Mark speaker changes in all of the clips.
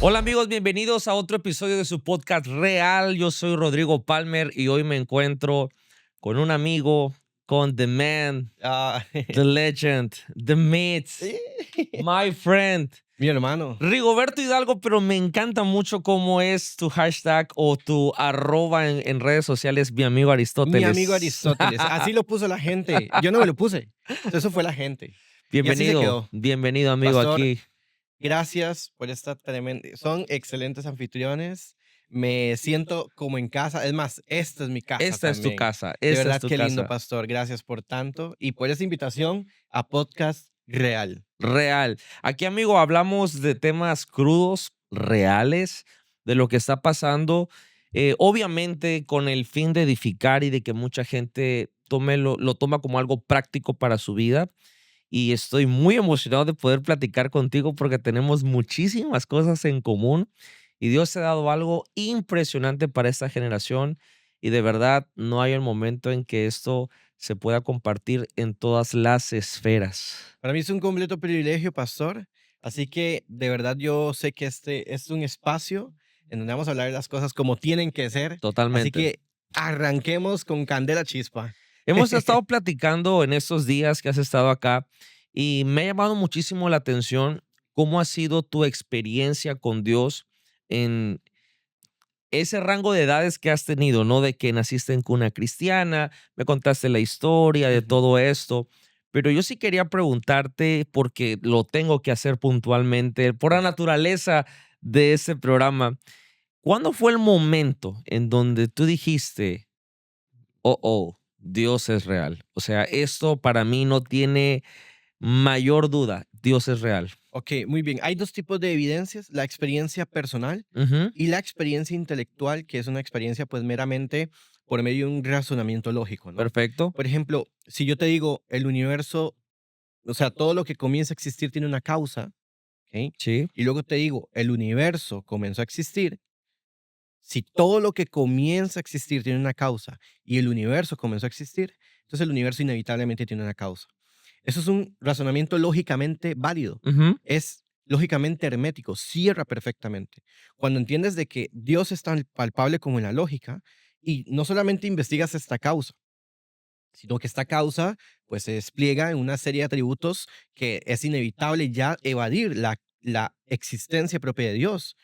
Speaker 1: Hola amigos, bienvenidos a otro episodio de su podcast Real. Yo soy Rodrigo Palmer y hoy me encuentro con un amigo, con The Man,
Speaker 2: Ah,
Speaker 1: The Legend, The Myth, my friend,
Speaker 2: mi hermano,
Speaker 1: Rigoberto Hidalgo, pero me encanta mucho cómo es tu hashtag o tu arroba en redes sociales, mi amigo
Speaker 2: mi
Speaker 1: Aristóteles.
Speaker 2: amigo Aristóteles. Así lo puso la gente. Yo no me lo puse. Eso fue la gente. Y así se
Speaker 1: Bienvenido,
Speaker 2: quedó.
Speaker 1: bienvenido amigo
Speaker 2: Pastor,
Speaker 1: aquí.
Speaker 2: gracias por esta tremenda. Son excelentes anfitriones. Me siento como en casa. Es más, esta es mi casa
Speaker 1: Esta es tu
Speaker 2: también.
Speaker 1: casa,
Speaker 2: De
Speaker 1: esta es
Speaker 2: verdad,
Speaker 1: tu
Speaker 2: qué lindo,
Speaker 1: casa.
Speaker 2: Pastor. Gracias por tanto y por esa invitación a Podcast Real.
Speaker 1: Real. Aquí, amigo, hablamos de temas crudos, reales, de lo que está pasando, obviamente con el fin de edificar y de que mucha gente lo toma como algo práctico para su vida. Y estoy muy emocionado de poder platicar contigo porque tenemos muchísimas cosas en común y Dios te ha dado algo impresionante para esta generación y de verdad no hay el momento en que esto se pueda compartir en todas las esferas.
Speaker 2: Para mí es un completo privilegio, Pastor. Así que de verdad yo sé que este es un espacio en donde vamos a hablar de las cosas como tienen que ser. Así
Speaker 1: Totalmente.
Speaker 2: que arranquemos con candela chispa.
Speaker 1: Hemos estado platicando en estos días que has estado acá y me ha llamado muchísimo la atención cómo ha sido tu experiencia con Dios en ese rango de edades que has tenido, ¿no? De que naciste en cuna cristiana, me contaste la historia de
Speaker 2: Ujú.
Speaker 1: todo esto, pero yo sí quería preguntarte, porque lo tengo que hacer puntualmente, por la naturaleza de ese programa, ¿cuándo fue el momento en donde tú dijiste, Dios es real? O sea, esto para mí no tiene mayor duda, Dios es real.
Speaker 2: Ok, muy bien. Hay dos tipos de evidencias, la experiencia personal
Speaker 1: Ujú,
Speaker 2: y la experiencia intelectual, que es una experiencia pues meramente por medio de un razonamiento lógico, ¿no?
Speaker 1: perfecto.
Speaker 2: Por ejemplo, si yo te digo el universo, o sea, todo lo que comienza a existir tiene una causa, ¿ok?
Speaker 1: Sí.
Speaker 2: Y luego te digo, el universo comenzó a existir. Si todo lo que comienza a existir tiene una causa y el universo comenzó a existir, entonces el universo inevitablemente tiene una causa. Eso es un razonamiento lógicamente válido.
Speaker 1: Ujú,
Speaker 2: Es lógicamente hermético, cierra perfectamente. Cuando entiendes de que Dios es tan palpable como en la lógica y no solamente investigas esta causa, sino que esta causa pues se despliega en una serie de atributos que es inevitable ya evadir la existencia propia de Dios.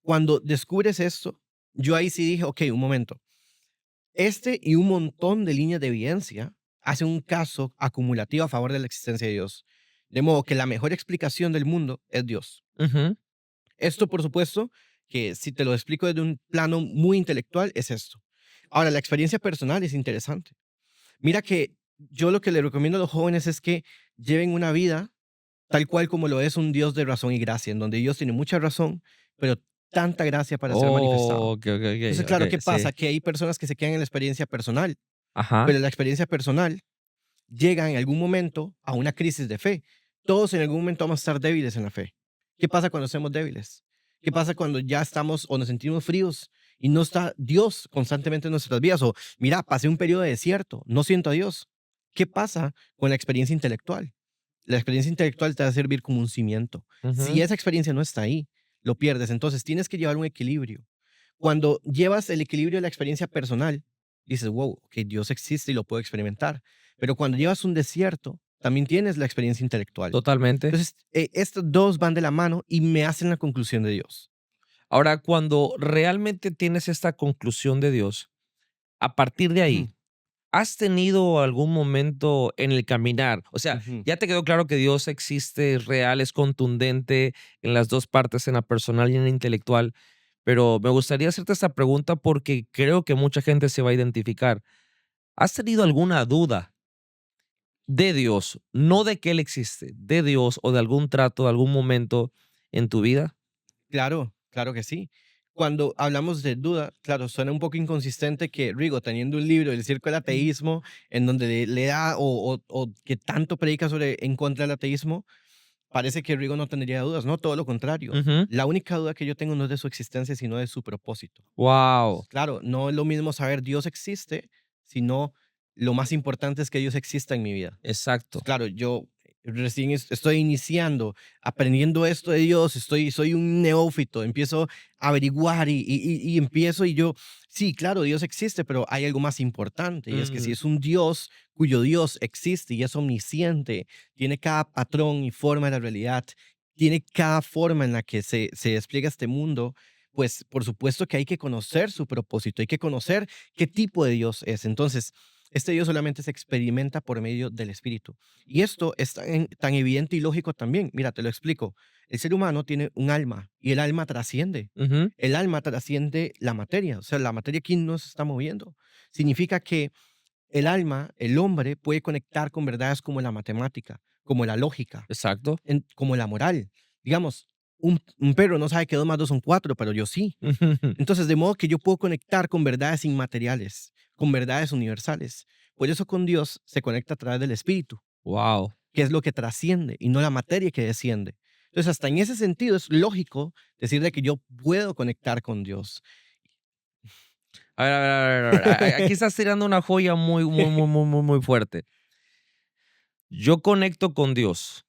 Speaker 2: Cuando descubres esto, yo ahí sí dije, ok, un momento. Este y un montón de líneas de evidencia hacen un caso acumulativo a favor de la existencia de Dios. De modo que la mejor explicación del mundo es Dios.
Speaker 1: ujú.
Speaker 2: Esto, por supuesto, que si te lo explico desde un plano muy intelectual, es esto. Ahora, la experiencia personal es interesante. Mira que yo lo que le recomiendo a los jóvenes es que lleven una vida tal cual como lo es un Dios de razón y gracia, en donde Dios tiene mucha razón, pero tanta gracia para ser manifestado.
Speaker 1: Oh, okey, okey,
Speaker 2: Entonces,
Speaker 1: okey,
Speaker 2: claro,
Speaker 1: okey,
Speaker 2: ¿qué
Speaker 1: sí.
Speaker 2: pasa? Que hay personas que se quedan en la experiencia personal,
Speaker 1: Ajá.
Speaker 2: pero la experiencia personal llega en algún momento a una crisis de fe. Todos en algún momento vamos a estar débiles en la fe. ¿Qué pasa cuando somos débiles? ¿Qué pasa cuando ya estamos o nos sentimos fríos y no está Dios constantemente en nuestras vidas? O mira, pasé un periodo de desierto, no siento a Dios. ¿Qué pasa con la experiencia intelectual? La experiencia intelectual te va a servir como un cimiento. Si
Speaker 1: Ujú.
Speaker 2: esa experiencia no está ahí, lo pierdes. Entonces tienes que llevar un equilibrio. Cuando llevas el equilibrio de la experiencia personal, dices, wow, que Dios existe y lo puedo experimentar. Pero cuando llevas un desierto, también tienes la experiencia intelectual.
Speaker 1: Totalmente.
Speaker 2: Entonces, estos dos van de la mano y me hacen la conclusión de Dios.
Speaker 1: Ahora, cuando realmente tienes esta conclusión de Dios, a partir de
Speaker 2: Ujú,
Speaker 1: ahí, ¿has tenido algún momento en el caminar? O sea,
Speaker 2: ujú.
Speaker 1: ya te quedó claro que Dios existe, es real, es contundente en las 2 partes, en la personal y en la intelectual, pero me gustaría hacerte esta pregunta porque creo que mucha gente se va a identificar. ¿Has tenido alguna duda de Dios, no de que Él existe, de Dios o de algún trato, de algún momento en tu vida?
Speaker 2: Claro, claro que sí. Cuando hablamos de duda, claro, suena un poco inconsistente que Rigo, teniendo un libro, El Circo del Ateísmo, en donde le da o que tanto predica sobre en contra del ateísmo, parece que Rigo no tendría dudas, no, todo lo contrario.
Speaker 1: Ujú.
Speaker 2: La única duda que yo tengo no es de su existencia, sino de su propósito.
Speaker 1: Guau.
Speaker 2: Claro, no es lo mismo saber Dios existe, sino lo más importante es que Dios exista en mi vida.
Speaker 1: Exacto.
Speaker 2: Claro, yo recién estoy iniciando, aprendiendo esto de Dios, soy un neófito, empiezo a averiguar y empiezo y yo, sí, claro, Dios existe, pero hay algo más importante y es que si
Speaker 1: Mm,
Speaker 2: es un Dios cuyo Dios existe y es omnisciente, tiene cada patrón y forma de la realidad, tiene cada forma en la que se despliega este mundo, pues por supuesto que hay que conocer su propósito, hay que conocer qué tipo de Dios es. Entonces, este Dios solamente se experimenta por medio del Espíritu. Y esto es tan evidente y lógico también. Mira, te lo explico. El ser humano tiene un alma y el alma trasciende.
Speaker 1: ujú,
Speaker 2: El alma trasciende la materia. O sea, la materia aquí no se está moviendo. Significa que el alma, el hombre, puede conectar con verdades como la matemática, como la lógica,
Speaker 1: exacto.
Speaker 2: como la moral. Digamos, un perro no sabe que 2 más 2 son 4, pero yo sí. Entonces, de modo que yo puedo conectar con verdades inmateriales, con verdades universales. Por eso con Dios se conecta a través del Espíritu,
Speaker 1: Wow.
Speaker 2: que es lo que trasciende y no la materia que desciende. Entonces, hasta en ese sentido es lógico decir de que yo puedo conectar con Dios.
Speaker 1: A ver, a ver, a ver, a ver. Aquí estás tirando una joya muy, muy, muy, muy, muy, muy fuerte. Yo conecto con Dios,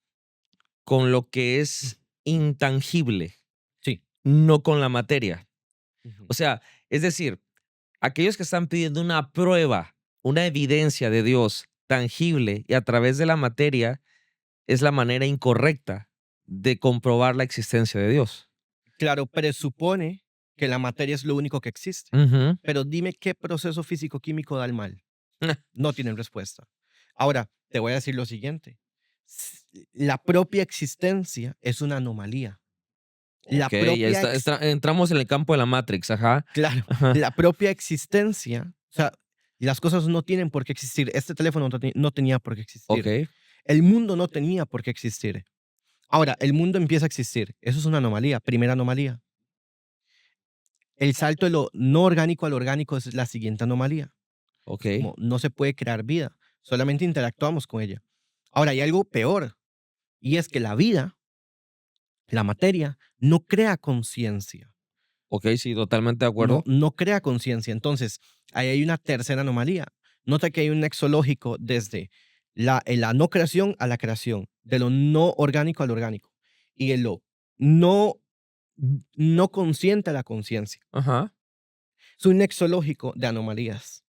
Speaker 1: con lo que es intangible,
Speaker 2: Sí.
Speaker 1: no con la materia.
Speaker 2: Ujú.
Speaker 1: O sea, es decir, aquellos que están pidiendo una prueba, una evidencia de Dios tangible y a través de la materia, es la manera incorrecta de comprobar la existencia de Dios.
Speaker 2: Claro, presupone que la materia es lo único que existe.
Speaker 1: Ujú.
Speaker 2: Pero dime qué proceso físico-químico da el mal. No tienen respuesta. Ahora, te voy a decir lo siguiente. La propia existencia es una anomalía. La
Speaker 1: Ok, ya
Speaker 2: propia,
Speaker 1: entramos en el campo de la Matrix, ajá.
Speaker 2: claro,
Speaker 1: Ajá.
Speaker 2: la propia existencia, o sea, las cosas no tienen por qué existir. Este teléfono no tenía por qué
Speaker 1: Ok,
Speaker 2: existir. El mundo no tenía por qué existir. Ahora, el mundo empieza a existir. Eso es una anomalía, primera anomalía. El salto de lo no orgánico al orgánico es la siguiente anomalía.
Speaker 1: ok,
Speaker 2: Como no se puede crear vida, solamente interactuamos con ella. Ahora, hay algo peor, y es que la vida, la materia, no crea conciencia,
Speaker 1: ok, sí, totalmente de acuerdo.
Speaker 2: no crea conciencia. Entonces, ahí hay una tercera anomalía. Nota que hay un nexo lógico desde la no creación a la creación, de lo no orgánico al orgánico, y de lo no, no consciente a la conciencia.
Speaker 1: Ajá,
Speaker 2: Es un nexo lógico de anomalías.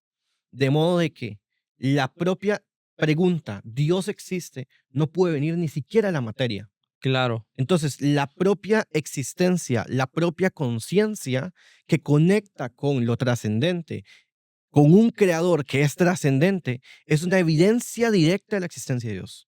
Speaker 2: De modo de que la propia pregunta, ¿Dios existe?, no puede venir ni siquiera de la materia.
Speaker 1: claro.
Speaker 2: Entonces, la propia existencia, la propia conciencia que conecta con lo trascendente, con un creador que es trascendente, es una evidencia directa de la existencia de Dios.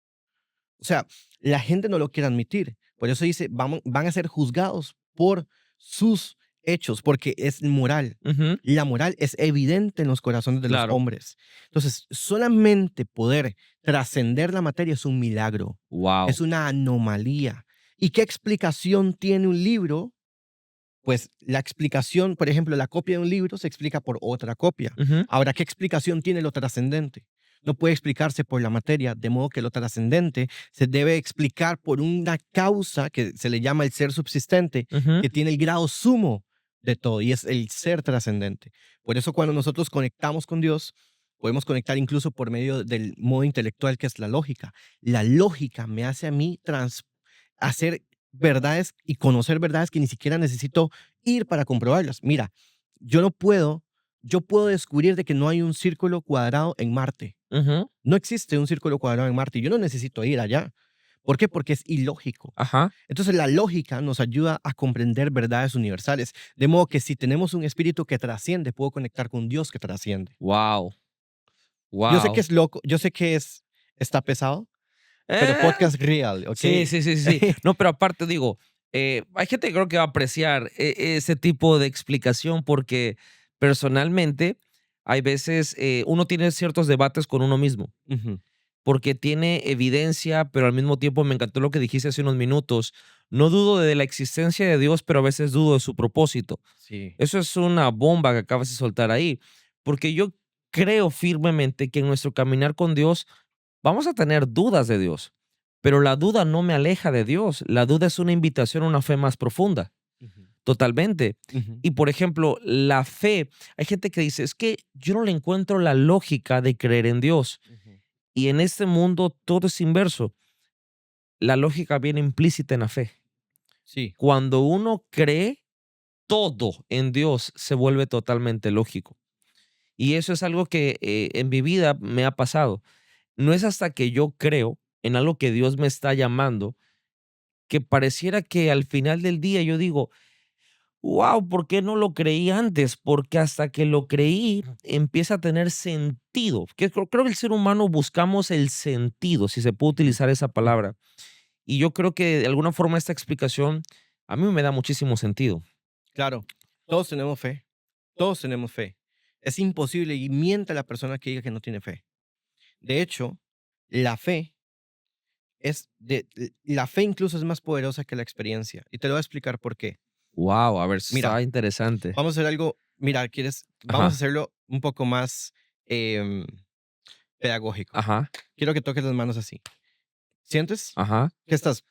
Speaker 2: O sea, la gente no lo quiere admitir. Por eso dice, van a ser juzgados por sus hechos, porque es moral.
Speaker 1: Ujú,
Speaker 2: Y la moral es evidente en los corazones de los
Speaker 1: claro.
Speaker 2: hombres. Entonces, solamente poder trascender la materia es un milagro, es
Speaker 1: Wow.
Speaker 2: una anomalía. ¿Y qué explicación tiene un libro? Pues la explicación, por ejemplo, la copia de un libro se explica por otra copia.
Speaker 1: Ujú,
Speaker 2: Ahora, ¿qué explicación tiene lo trascendente? No puede explicarse por la materia, de modo que lo trascendente se debe explicar por una causa que se le llama el ser subsistente,
Speaker 1: ujú.
Speaker 2: que tiene el grado sumo de todo y es el ser trascendente. Por eso cuando nosotros conectamos con Dios, podemos conectar incluso por medio del modo intelectual que es la lógica. La lógica me hace a mí hacer verdades y conocer verdades que ni siquiera necesito ir para comprobarlas. Mira, yo no puedo, yo puedo descubrir de que no hay un círculo cuadrado en Marte.
Speaker 1: Ujú,
Speaker 2: No existe un círculo cuadrado en Marte y yo no necesito ir allá. ¿Por qué? Porque es ilógico.
Speaker 1: ajá.
Speaker 2: Entonces la lógica nos ayuda a comprender verdades universales. De modo que si tenemos un espíritu que trasciende, puedo conectar con Dios que trasciende.
Speaker 1: Wow,
Speaker 2: Yo sé que
Speaker 1: wow.
Speaker 2: es loco, yo sé que está pesado, pero
Speaker 1: Eh,
Speaker 2: podcast real, ¿ok?
Speaker 1: sí, sí, sí, sí, sí. No, pero aparte digo, hay gente que creo que va a apreciar ese tipo de explicación porque personalmente hay veces uno tiene ciertos debates con uno mismo
Speaker 2: Ujú,
Speaker 1: porque tiene evidencia, pero al mismo tiempo me encantó lo que dijiste hace unos minutos. No dudo de la existencia de Dios, pero a veces dudo de su propósito.
Speaker 2: sí.
Speaker 1: Eso es una bomba que acabas de soltar ahí, porque yo creo firmemente que en nuestro caminar con Dios vamos a tener dudas de Dios, pero la duda no me aleja de Dios. La duda es una invitación a una fe más profunda,
Speaker 2: Ujú,
Speaker 1: totalmente.
Speaker 2: ujú,
Speaker 1: Y por ejemplo, la fe, hay gente que dice, es que yo no le encuentro la lógica de creer en Dios.
Speaker 2: ujú.
Speaker 1: Y en este mundo todo es inverso. la lógica viene implícita en la fe.
Speaker 2: Sí,
Speaker 1: Cuando uno cree, todo en Dios se vuelve totalmente lógico. Y eso es algo que en mi vida me ha pasado. No es hasta que yo creo en algo que Dios me está llamando, que pareciera que al final del día yo digo, wow, ¿por qué no lo creí antes? Porque hasta que lo creí empieza a tener sentido. Que creo que el ser humano buscamos el sentido, si se puede
Speaker 2: ujú,
Speaker 1: utilizar esa palabra. Y yo creo que de alguna forma esta explicación a mí me da muchísimo sentido.
Speaker 2: claro. Todos tenemos fe. Todos tenemos fe. Es imposible y miente la persona que diga que no tiene fe. De hecho, la fe la fe incluso es más poderosa que la experiencia. Y te lo voy a explicar por qué.
Speaker 1: Wow, a ver, eso
Speaker 2: Mira,
Speaker 1: está interesante.
Speaker 2: vamos a hacer algo, mira, vamos a
Speaker 1: Ajá,
Speaker 2: hacerlo un poco más em, pedagógico.
Speaker 1: ajá,
Speaker 2: Quiero que toques las manos así. ¿Sientes?
Speaker 1: ajá.
Speaker 2: ¿Qué estás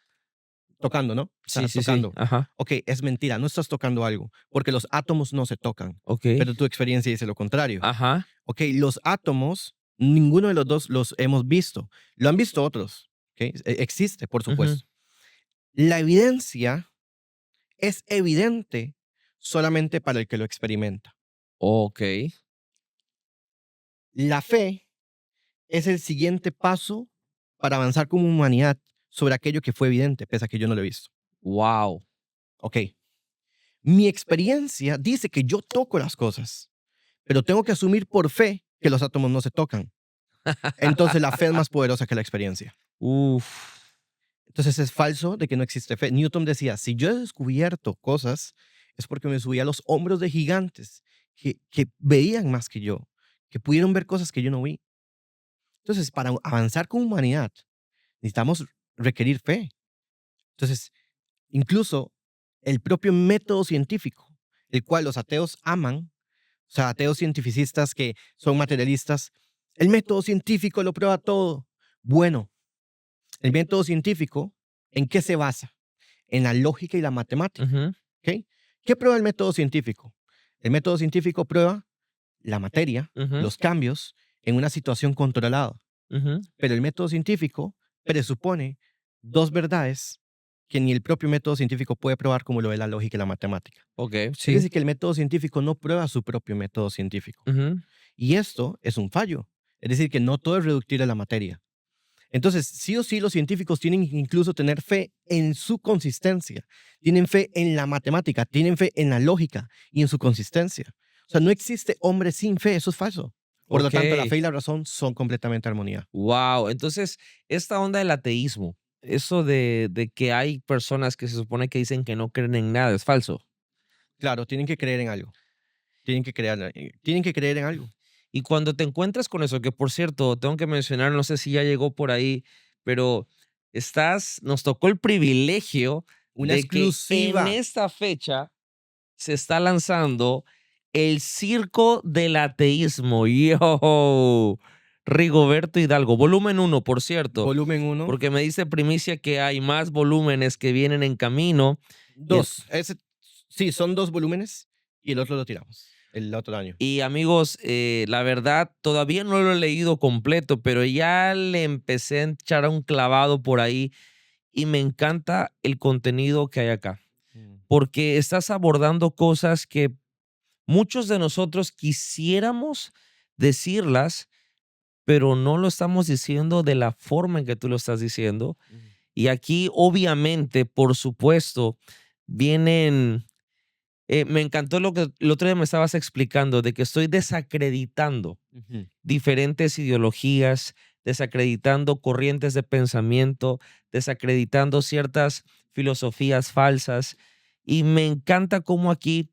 Speaker 2: tocando, no?
Speaker 1: Sí,
Speaker 2: Estás
Speaker 1: sí, sí,
Speaker 2: tocando.
Speaker 1: ajá.
Speaker 2: Ok, es mentira, no estás tocando algo, porque los átomos no se tocan,
Speaker 1: Ok.
Speaker 2: pero tu experiencia dice lo contrario.
Speaker 1: Ajá.
Speaker 2: Ok, los átomos, ninguno de los dos los hemos visto. Lo han visto otros. Ok, existe, por
Speaker 1: Ujú.
Speaker 2: supuesto. La evidencia es evidente solamente para el que lo experimenta.
Speaker 1: Ok.
Speaker 2: La fe es el siguiente paso para avanzar como humanidad sobre aquello que fue evidente, pese a que yo no lo he visto.
Speaker 1: Wow.
Speaker 2: Ok, mi experiencia dice que yo toco las cosas, pero tengo que asumir por fe que los átomos no se tocan. Entonces la fe es más poderosa que la experiencia.
Speaker 1: Uf.
Speaker 2: Entonces es falso de que no existe fe. Newton decía, si yo he descubierto cosas, es porque me subí a los hombros de gigantes que veían más que yo, que pudieron ver cosas que yo no vi. Entonces, para avanzar como humanidad, necesitamos requerir fe. Entonces, incluso el propio método científico, el cual los ateos aman, o sea, ateos cientificistas que son materialistas, el método científico lo prueba todo. Bueno, el método científico, ¿en qué se basa? En la lógica y la matemática.
Speaker 1: Ujú,
Speaker 2: ¿Ok? ¿Qué prueba el método científico? El método científico prueba la materia,
Speaker 1: ujú,
Speaker 2: los cambios en una situación controlada.
Speaker 1: ujú.
Speaker 2: Pero el método científico presupone dos verdades que ni el propio método científico puede probar como lo de la lógica y la matemática.
Speaker 1: Ok,
Speaker 2: Es
Speaker 1: sí.
Speaker 2: decir, que el método científico no prueba su propio método científico.
Speaker 1: Ujú.
Speaker 2: Y esto es un fallo. Es decir, que no todo es reductible a la materia. Entonces, sí o sí, los científicos tienen que incluso tener fe en su consistencia. Tienen fe en la matemática, tienen fe en la lógica y en su consistencia. O sea, no existe hombre sin fe, eso es falso. Por lo
Speaker 1: Ok.
Speaker 2: tanto, la fe y la razón son completamente armonía.
Speaker 1: Wow. Entonces, esta onda del ateísmo, eso de que hay personas que se supone que dicen que no creen en nada, es falso.
Speaker 2: Claro, tienen que creer en algo. Tienen que creer en algo.
Speaker 1: Y cuando te encuentras con eso, que por cierto, tengo que mencionar, no sé si ya llegó por ahí, pero nos tocó el privilegio
Speaker 2: Una
Speaker 1: de que en
Speaker 2: exclusiva.
Speaker 1: esta fecha se está lanzando el Circo del Ateísmo. Yo, Rigoberto Hidalgo, volumen uno, por cierto,
Speaker 2: Volumen uno,
Speaker 1: porque me dice primicia que hay más volúmenes que vienen en camino. Y,
Speaker 2: 2. Sí, son 2 volúmenes y el otro lo tiramos el otro año.
Speaker 1: y amigos, la verdad, todavía no lo he leído completo, pero ya le empecé a echar un clavado por ahí y me encanta el contenido que hay acá,
Speaker 2: Mm,
Speaker 1: porque estás abordando cosas que muchos de nosotros quisiéramos decirlas, pero no lo estamos diciendo de la forma en que tú lo estás diciendo.
Speaker 2: ujú,
Speaker 1: Y aquí, obviamente, por supuesto, vienen, me encantó lo que el otro día me estabas explicando, de que estoy desacreditando
Speaker 2: ujú.
Speaker 1: diferentes ideologías, desacreditando corrientes de pensamiento, desacreditando ciertas filosofías falsas. Y me encanta cómo aquí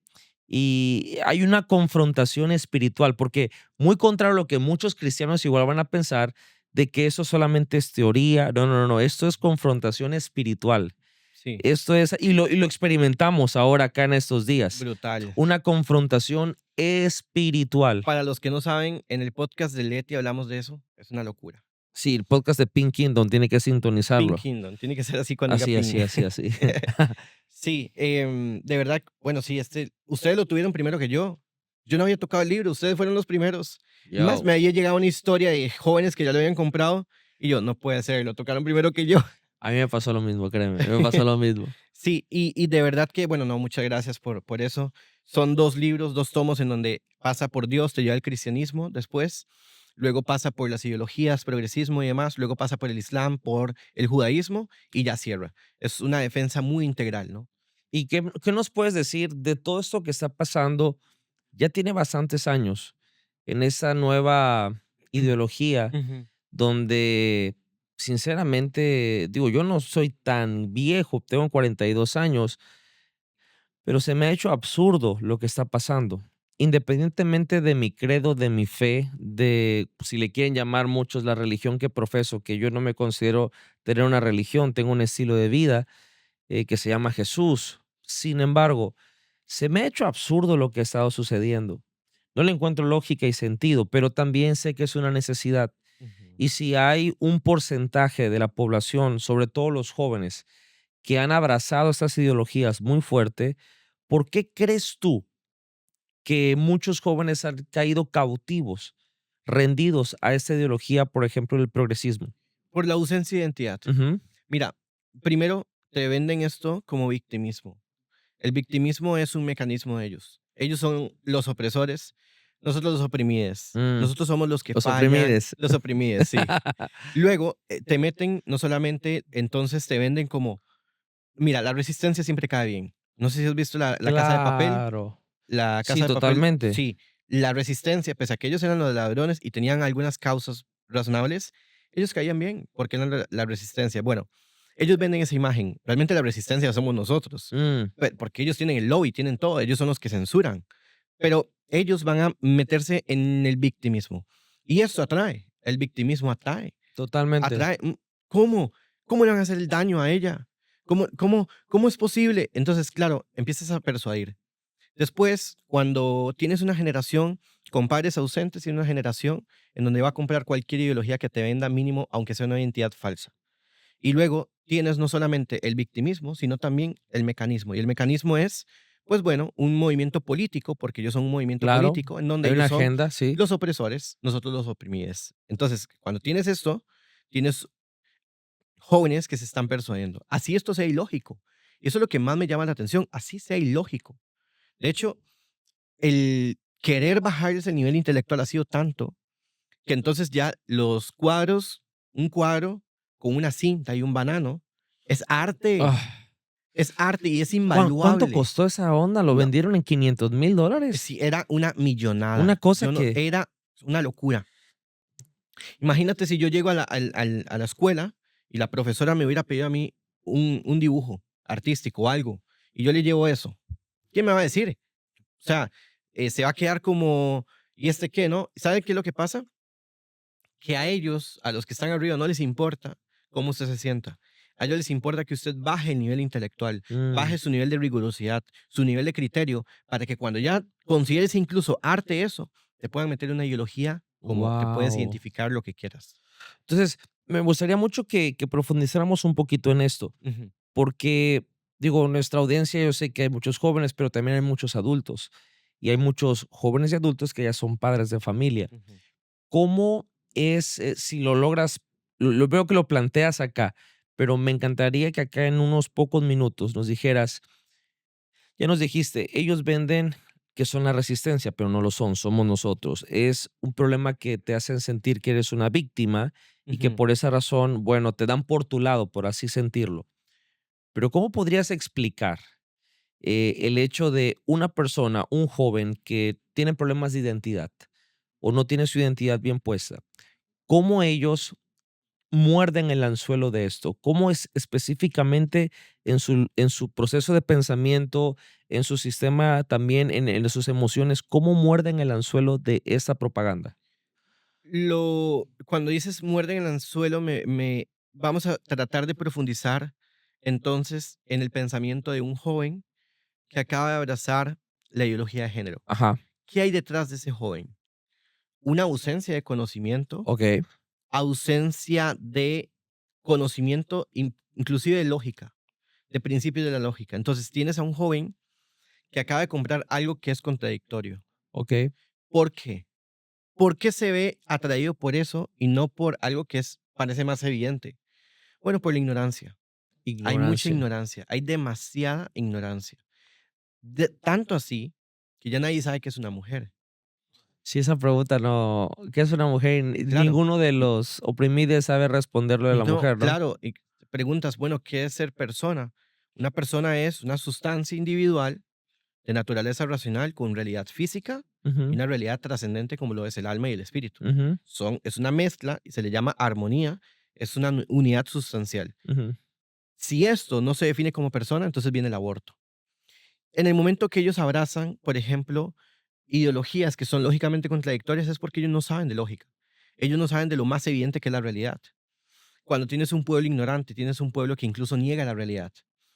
Speaker 1: hay una confrontación espiritual, porque muy contrario a lo que muchos cristianos igual van a pensar, de que eso solamente es teoría. No, no, no, no, esto es confrontación espiritual.
Speaker 2: Sí,
Speaker 1: Esto es, y lo experimentamos ahora acá en estos días,
Speaker 2: brutal.
Speaker 1: una confrontación espiritual.
Speaker 2: Para los que no saben, en el podcast de Leti hablamos de eso. Es una locura.
Speaker 1: Sí, el podcast de Pink Kingdom tiene que
Speaker 2: Pink
Speaker 1: sintonizarlo.
Speaker 2: Kingdom, tiene que ser así cuando diga
Speaker 1: Así,
Speaker 2: Pink.
Speaker 1: así, así, así.
Speaker 2: Sí, de verdad, bueno, sí, ustedes lo tuvieron primero que yo. Yo no había tocado el libro, ustedes fueron los primeros. Más,
Speaker 1: Yo,
Speaker 2: me había llegado una historia de jóvenes que ya lo habían comprado y yo, no puede ser, lo tocaron primero que yo.
Speaker 1: A mí me pasó lo mismo, créeme, me pasó lo mismo.
Speaker 2: Sí, y de verdad que, bueno, no, muchas gracias por eso. Son 2 libros, 2 tomos en donde pasa por Dios, te lleva al cristianismo después, luego pasa por las ideologías, progresismo y demás, luego pasa por el islam, por el judaísmo y ya cierra. Es una defensa muy integral, ¿no?
Speaker 1: ¿Y qué nos puedes decir de todo esto que está pasando? Ya tiene bastantes años en esa nueva ideología
Speaker 2: Ujú.
Speaker 1: donde, sinceramente, digo, yo no soy tan viejo, tengo 42 años, pero se me ha hecho absurdo lo que está pasando. Independientemente de mi credo, de mi fe, de si le quieren llamar muchos la religión que profeso, que yo no me considero tener una religión, tengo un estilo de vida que se llama Jesús. Sin embargo, se me ha hecho absurdo lo que ha estado sucediendo. No le encuentro lógica y sentido, pero también sé que es una necesidad.
Speaker 2: Ujú.
Speaker 1: Y si hay un porcentaje de la población, sobre todo los jóvenes, que han abrazado estas ideologías muy fuerte, ¿por qué crees tú que muchos jóvenes han caído cautivos, rendidos a esta ideología, por ejemplo, del progresismo?
Speaker 2: Por la ausencia de identidad.
Speaker 1: Ujú.
Speaker 2: Mira, primero te venden esto como victimismo. El victimismo es un mecanismo de ellos. Ellos son los opresores, nosotros los oprimidos.
Speaker 1: Mm,
Speaker 2: Nosotros somos los que
Speaker 1: los
Speaker 2: fallan,
Speaker 1: oprimides.
Speaker 2: los oprimidos, sí. Luego te meten, no solamente, entonces te venden como, mira, la resistencia siempre cae bien. No sé si has visto la Casa de Papel.
Speaker 1: Claro.
Speaker 2: La
Speaker 1: Sí,
Speaker 2: Casa de Papel,
Speaker 1: totalmente.
Speaker 2: sí. La resistencia, pese a que ellos eran los ladrones y tenían algunas causas razonables, ellos caían bien porque eran la resistencia. Bueno, ellos venden esa imagen. Realmente la resistencia somos nosotros,
Speaker 1: Mm,
Speaker 2: porque ellos tienen el lobby, tienen todo, ellos son los que censuran. Pero ellos van a meterse en el victimismo. Y eso atrae, el victimismo atrae.
Speaker 1: totalmente.
Speaker 2: Atrae. ¿Cómo? ¿Cómo le van a hacer el daño a ella? ¿Cómo es posible? Entonces, claro, empiezas a persuadir. Después, cuando tienes una generación con padres ausentes y una generación en donde va a comprar cualquier ideología que te venda mínimo, aunque sea una identidad falsa. Y luego tienes no solamente el victimismo, sino también el mecanismo. Y el mecanismo es, pues bueno, un movimiento político, porque ellos son un movimiento
Speaker 1: Claro,
Speaker 2: político en donde
Speaker 1: hay una
Speaker 2: ellos son
Speaker 1: agenda, sí.
Speaker 2: los opresores, nosotros los oprimidos. Entonces, cuando tienes esto, tienes jóvenes que se están persuadiendo. Así esto sea ilógico. Y eso es lo que más me llama la atención, así sea ilógico. De hecho, el querer bajarles el nivel intelectual ha sido tanto que entonces ya los cuadros, un cuadro con una cinta y un banano,
Speaker 1: Ah,
Speaker 2: es arte y es
Speaker 1: ¿cuánto
Speaker 2: invaluable.
Speaker 1: costó esa onda? ¿Lo
Speaker 2: No,
Speaker 1: vendieron en $500,000?
Speaker 2: sí, era una
Speaker 1: Una
Speaker 2: millonada.
Speaker 1: cosa
Speaker 2: Yo no,
Speaker 1: que
Speaker 2: era una locura. Imagínate si yo llego a a la escuela y la profesora me hubiera pedido a mí un dibujo artístico o algo, y yo le llevo eso. ¿Quién me va a decir? O sea, se va a quedar como, ¿y este qué, no? ¿Sabe qué es lo que pasa? Que a ellos, a los que están arriba, no les importa cómo usted se sienta. A ellos les importa que usted baje el nivel intelectual,
Speaker 1: mm,
Speaker 2: baje su nivel de rigurosidad, su nivel de criterio, para que cuando ya consideres incluso arte eso, te puedan meter una ideología como que puedes
Speaker 1: guau.
Speaker 2: identificar lo que quieras.
Speaker 1: Entonces, me gustaría mucho que profundizáramos un poquito en esto,
Speaker 2: Ujú,
Speaker 1: porque, digo, nuestra audiencia, yo sé que hay muchos jóvenes, pero también hay muchos adultos, y hay muchos jóvenes y adultos que ya son padres de familia.
Speaker 2: ujú.
Speaker 1: ¿Cómo es, si lo logras? Lo veo que lo planteas acá, pero me encantaría que acá en unos pocos minutos nos dijeras, ya nos dijiste, ellos venden que son la resistencia, pero no lo son, somos nosotros. Es un problema que te hacen sentir que eres una víctima y que
Speaker 2: Ujú.
Speaker 1: por esa razón, bueno, te dan por tu lado, por así sentirlo. Pero ¿cómo podrías explicar el hecho de una persona, un joven que tiene problemas de identidad o no tiene su identidad bien puesta? ¿Cómo ellos muerden el anzuelo de esto? ¿Cómo es específicamente en su proceso de pensamiento, en su sistema también, en sus emociones, cómo muerden el anzuelo de esta propaganda?
Speaker 2: Cuando dices muerde en el anzuelo, vamos a tratar de profundizar entonces en el pensamiento de un joven que acaba de abrazar la ideología de género.
Speaker 1: Ajá,
Speaker 2: ¿Qué hay detrás de ese joven? Una ausencia de conocimiento,
Speaker 1: okey,
Speaker 2: ausencia de conocimiento, inclusive de lógica, de principios de la lógica. Entonces tienes a un joven que acaba de comprar algo que es contradictorio.
Speaker 1: okey.
Speaker 2: ¿Por qué? ¿Por qué se ve atraído por eso y no por algo que parece más evidente? Bueno, por la ignorancia. Hay mucha
Speaker 1: Ignorancia.
Speaker 2: ignorancia, hay demasiada ignorancia. Tanto así que ya nadie sabe que es una mujer.
Speaker 1: Sí, esa pregunta no, ¿qué es una mujer?
Speaker 2: Claro.
Speaker 1: Ninguno de los oprimidos sabe responder lo de la
Speaker 2: No,
Speaker 1: mujer, ¿no?
Speaker 2: claro, y preguntas, bueno, ¿qué es ser persona? Una persona es una sustancia individual de naturaleza racional con realidad física y
Speaker 1: Ujú,
Speaker 2: una realidad trascendente como lo es el alma y el espíritu.
Speaker 1: ujú,
Speaker 2: Es una mezcla y se le llama armonía, es una unidad sustancial.
Speaker 1: ujú.
Speaker 2: Si esto no se define como persona, entonces viene el aborto. En el momento que ellos abrazan, por ejemplo, ideologías que son lógicamente contradictorias, es porque ellos no saben de lógica. Ellos no saben de lo más evidente que es la realidad. Cuando tienes un pueblo ignorante, tienes un pueblo que incluso niega la realidad.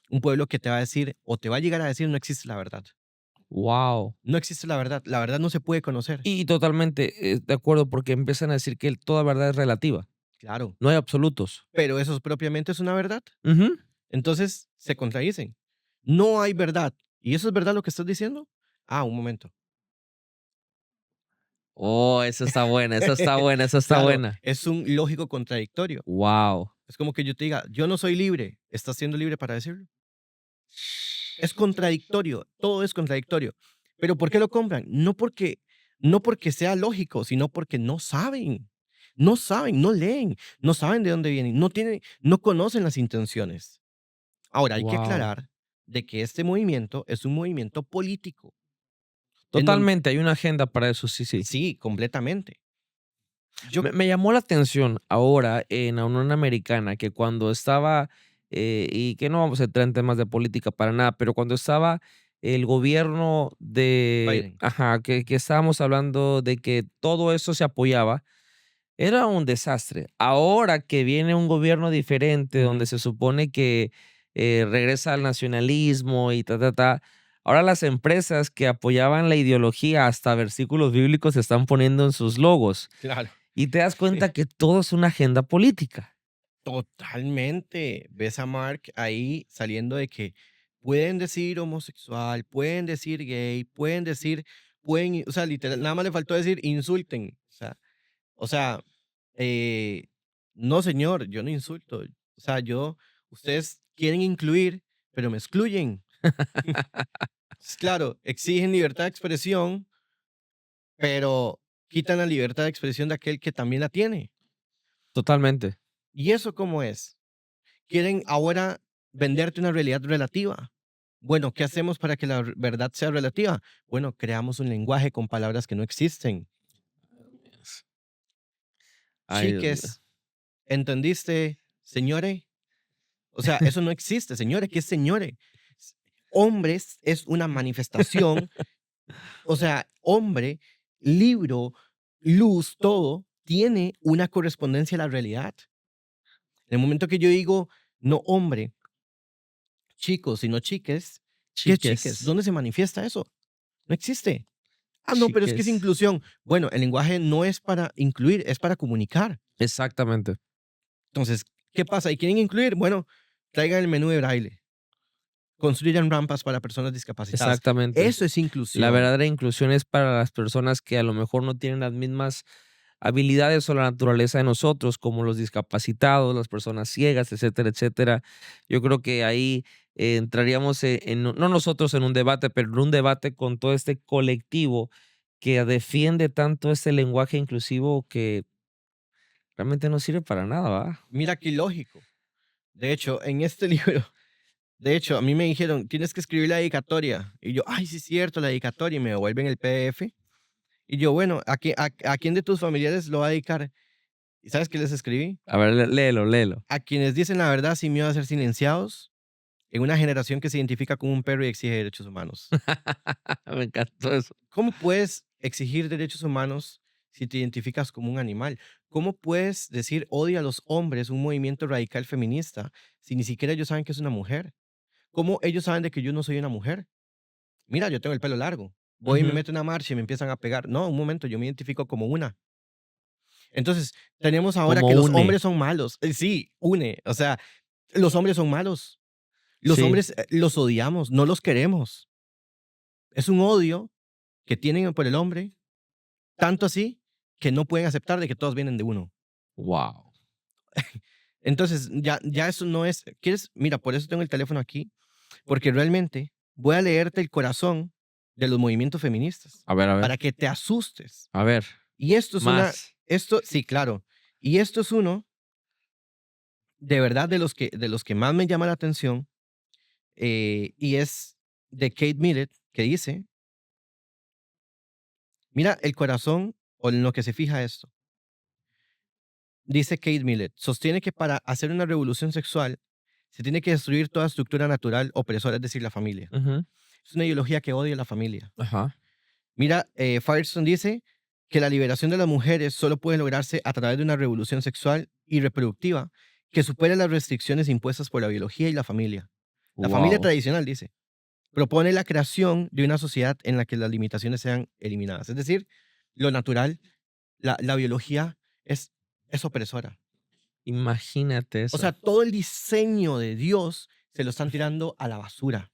Speaker 2: Un pueblo que te va a decir o te va a llegar a decir no existe la verdad.
Speaker 1: Wow.
Speaker 2: No existe la verdad. La verdad no se puede conocer.
Speaker 1: Y totalmente de acuerdo, porque empiezan a decir que toda verdad es relativa,
Speaker 2: Claro.
Speaker 1: no hay absolutos.
Speaker 2: Pero eso propiamente es una verdad.
Speaker 1: Ujú.
Speaker 2: Entonces se contradicen. No hay verdad. ¿Y eso es verdad lo que estás diciendo? Ah, un momento.
Speaker 1: Oh, esa está buena, esa está buena, esa está
Speaker 2: Claro,
Speaker 1: buena.
Speaker 2: es un lógico contradictorio.
Speaker 1: Wow.
Speaker 2: Es como que yo te diga, yo no soy libre. ¿Estás siendo libre para decirlo? Es contradictorio, todo es contradictorio. ¿Pero por qué lo compran? No porque sea lógico, sino porque no saben. No saben, no leen, no saben de dónde vienen, no conocen las intenciones. Ahora, hay que
Speaker 1: Wow.
Speaker 2: aclarar de que este movimiento es un movimiento político, en donde
Speaker 1: Totalmente, hay una agenda para eso, sí, sí.
Speaker 2: sí, completamente. Yo
Speaker 1: Me llamó la atención ahora en la Unión Americana que cuando estaba, y que no vamos a entrar en temas de política para nada, pero cuando estaba el gobierno de,
Speaker 2: Biden.
Speaker 1: ajá, que estábamos hablando de que todo eso se apoyaba, era un desastre. Ahora que viene un gobierno diferente, donde
Speaker 2: Ujú.
Speaker 1: se supone que regresa al nacionalismo y ta, ta, ta, ahora las empresas que apoyaban la ideología, hasta versículos bíblicos, se están poniendo en sus logos.
Speaker 2: Claro.
Speaker 1: Y te das cuenta que todo es una agenda política.
Speaker 2: Totalmente. Ves a Mark ahí saliendo de que pueden decir homosexual, pueden decir gay, o sea, literal, nada más le faltó decir insulten. O sea, eh, no señor, yo no insulto. O sea, ustedes quieren incluir, pero me excluyen. Claro, exigen libertad de expresión, pero quitan la libertad de expresión de aquel que también la tiene.
Speaker 1: Totalmente.
Speaker 2: ¿Y eso cómo es? Quieren ahora venderte una realidad relativa. Bueno, ¿qué hacemos para que la verdad sea relativa? Bueno, creamos un lenguaje con palabras que no existen.
Speaker 1: Ay, Dios mío.
Speaker 2: Chiques, ¿entendiste, señores? O sea, eso no existe, señores. ¿Qué es señores? S- Hombres es una manifestación, o sea, hombre, libro, luz, todo tiene una correspondencia a la realidad. En el momento que yo digo, no hombre, chicos, sino chiques, ¿qué chiques?
Speaker 1: Chiques,
Speaker 2: ¿Dónde se manifiesta eso? No existe. Ah, no, pero es que es
Speaker 1: chiques.
Speaker 2: inclusión. Bueno, el lenguaje no es para incluir, es para comunicar.
Speaker 1: Exactamente,
Speaker 2: Entonces, ¿qué pasa? ¿Y quieren incluir? Bueno, traigan el menú de braille, construyan rampas para personas discapacitadas.
Speaker 1: exactamente.
Speaker 2: Eso es
Speaker 1: La
Speaker 2: inclusión.
Speaker 1: verdadera inclusión es para las personas que a lo mejor no tienen las mismas habilidades o la naturaleza de nosotros, como los discapacitados, las personas ciegas, etcétera, etcétera. Yo creo que ahí entraríamos no nosotros en un debate, pero en un debate con todo este colectivo que defiende tanto este lenguaje inclusivo que realmente no sirve para nada, ¿va?
Speaker 2: Mira qué lógico. De hecho, en este libro, de hecho, a mí me dijeron, tienes que escribir la dedicatoria. Y yo, ay, sí es cierto, la dedicatoria. Y me devuelven el PDF. Y yo, bueno, ¿a quién de tus familiares lo va a dedicar? ¿Y sabes qué les escribí?
Speaker 1: A ver, léelo, léelo.
Speaker 2: A quienes dicen la verdad sin miedo a ser silenciados, en una generación que se identifica como un perro y exige derechos humanos.
Speaker 1: Me encantó eso.
Speaker 2: ¿Cómo puedes exigir derechos humanos si te identificas como un animal? ¿Cómo puedes decir odio a los hombres, un movimiento radical feminista, si ni siquiera ellos saben que es una mujer? ¿Cómo ellos saben de que yo no soy una mujer? Mira, yo tengo el pelo largo. Voy y me
Speaker 1: Ujú.
Speaker 2: meto en una marcha y me empiezan a pegar. No, un momento, yo me identifico como una. Entonces, tenemos ahora
Speaker 1: Como
Speaker 2: que los
Speaker 1: une.
Speaker 2: hombres son malos. Sí, une. O sea, los hombres son malos. Los
Speaker 1: Sí,
Speaker 2: hombres los odiamos, no los queremos. Es un odio que tienen por el hombre, tanto así que no pueden aceptar de que todos vienen de uno.
Speaker 1: wow.
Speaker 2: Entonces, ya eso no es, ¿quieres? Mira, por eso tengo el teléfono aquí, porque realmente voy a leerte el corazón de los movimientos feministas,
Speaker 1: A ver, a ver,
Speaker 2: para que te asustes.
Speaker 1: a ver,
Speaker 2: Y esto es
Speaker 1: más.
Speaker 2: sí, claro. Y esto es uno, de verdad, de los que más me llama la atención, y es de Kate Millett, que dice, mira el corazón o en lo que se fija esto. Dice Kate Millett, sostiene que para hacer una revolución sexual se tiene que destruir toda estructura natural opresora, es decir, la familia.
Speaker 1: Ujú,
Speaker 2: Es una ideología que odia a la familia.
Speaker 1: ajá.
Speaker 2: Mira, Firestone dice que la liberación de las mujeres solo puede lograrse a través de una revolución sexual y reproductiva que supere las restricciones impuestas por la biología y la familia. La familia
Speaker 1: Wow.
Speaker 2: tradicional, dice, propone la creación de una sociedad en la que las limitaciones sean eliminadas. Es decir, lo natural, la biología es opresora.
Speaker 1: Imagínate
Speaker 2: O sea,
Speaker 1: eso.
Speaker 2: todo el diseño de Dios se lo están tirando a la basura.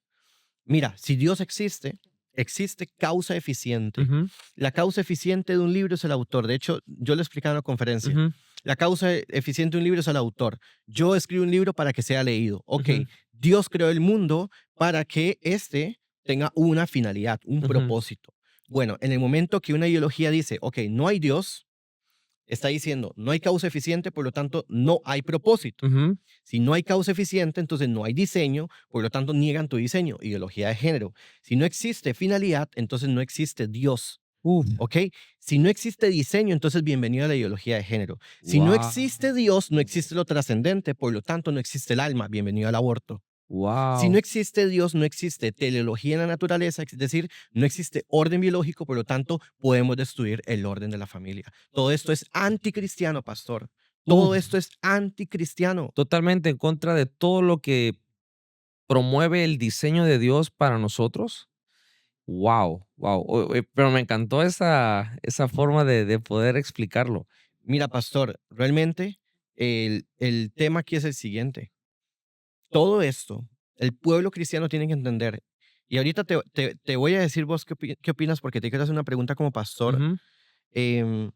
Speaker 2: Mira, si Dios existe, existe causa eficiente.
Speaker 1: Ujú,
Speaker 2: La causa eficiente de un libro es el autor. De hecho, yo lo explicaba en la conferencia.
Speaker 1: ujú,
Speaker 2: La causa eficiente de un libro es el autor. Yo escribo un libro para que sea leído. Ok,
Speaker 1: ujú,
Speaker 2: Dios creó el mundo para que éste tenga una finalidad, un
Speaker 1: ujú,
Speaker 2: propósito. Bueno, en el momento que una ideología dice, ok, no hay Dios, está diciendo, no hay causa eficiente, por lo tanto, no hay propósito.
Speaker 1: ujú.
Speaker 2: Si no hay causa eficiente, entonces no hay diseño, por lo tanto niegan tu diseño, ideología de género. Si no existe finalidad, entonces no existe Dios,
Speaker 1: Uf,
Speaker 2: ¿ok? Si no existe diseño, entonces bienvenido a la ideología de género. Si no
Speaker 1: wow,
Speaker 2: existe Dios, no existe lo trascendente, por lo tanto no existe el alma, bienvenido al aborto. Si no
Speaker 1: wow.
Speaker 2: existe Dios, no existe teleología en la naturaleza, es decir, no existe orden biológico, por lo tanto podemos destruir el orden de la familia. Todo esto es anticristiano, pastor. Todo
Speaker 1: Uf,
Speaker 2: esto es anticristiano.
Speaker 1: totalmente en contra de todo lo que promueve el diseño de Dios para nosotros. Wow, wow. Pero me encantó esa forma de poder explicarlo.
Speaker 2: Mira, pastor, realmente el tema aquí es el siguiente. Todo esto, el pueblo cristiano tiene que entender. Y ahorita te voy a decir vos qué opinas, porque te quiero hacer una pregunta como pastor.
Speaker 1: Ujú,
Speaker 2: Em,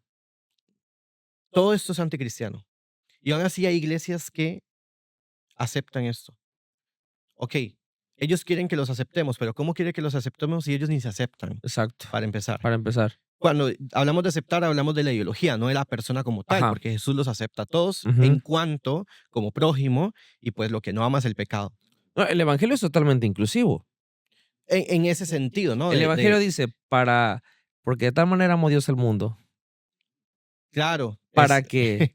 Speaker 2: Todo esto es anticristiano. Y aún así hay iglesias que aceptan esto. Ok, ellos quieren que los aceptemos, pero ¿cómo quiere que los aceptemos si ellos ni se aceptan?
Speaker 1: exacto,
Speaker 2: Para empezar.
Speaker 1: para empezar.
Speaker 2: Cuando hablamos de aceptar, hablamos de la ideología, no de la persona como tal,
Speaker 1: Ajá,
Speaker 2: porque Jesús los acepta a todos
Speaker 1: ujú.
Speaker 2: en cuanto como prójimo y pues lo que no ama es el pecado.
Speaker 1: No, el evangelio es totalmente inclusivo.
Speaker 2: En ese sentido, ¿no?
Speaker 1: El evangelio dice porque de tal manera amó Dios el mundo,
Speaker 2: Claro,
Speaker 1: para que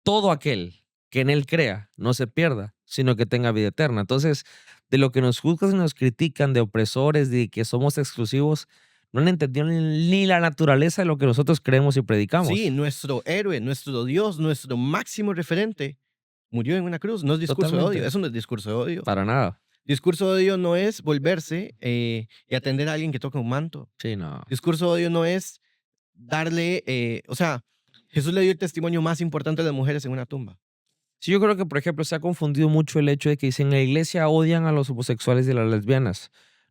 Speaker 1: todo aquel que en él crea no se pierda, sino que tenga vida eterna. Entonces, de lo que nos juzgan y nos critican de opresores, de que somos exclusivos, no han entendido ni la naturaleza de lo que nosotros creemos y
Speaker 2: sí,
Speaker 1: predicamos.
Speaker 2: nuestro héroe, nuestro Dios, nuestro máximo referente murió en una cruz. No es discurso de odio,
Speaker 1: Totalmente,
Speaker 2: eso no es discurso de odio.
Speaker 1: para nada.
Speaker 2: Discurso de odio no es volverse y atender a alguien que toca un manto.
Speaker 1: Sí, no.
Speaker 2: Discurso de odio no es darle, o sea, Jesús le dio el testimonio más importante a las mujeres en una tumba.
Speaker 1: Sí, yo creo que, por ejemplo, se ha confundido mucho el hecho de que dicen en la iglesia odian a los homosexuales y a las lesbianas.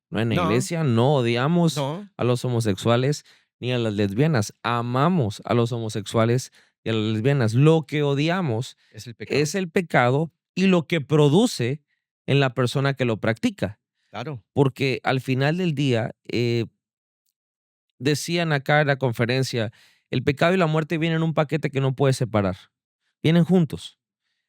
Speaker 1: No, en la
Speaker 2: No,
Speaker 1: iglesia no odiamos
Speaker 2: no,
Speaker 1: a los homosexuales ni a las lesbianas. Amamos a los homosexuales y a las lesbianas. Lo que odiamos
Speaker 2: es el pecado.
Speaker 1: es el pecado y lo que produce en la persona que lo practica.
Speaker 2: Claro,
Speaker 1: Porque al final del día, decían acá en la conferencia, el pecado y la muerte vienen en un paquete que no puedes separar. Vienen juntos.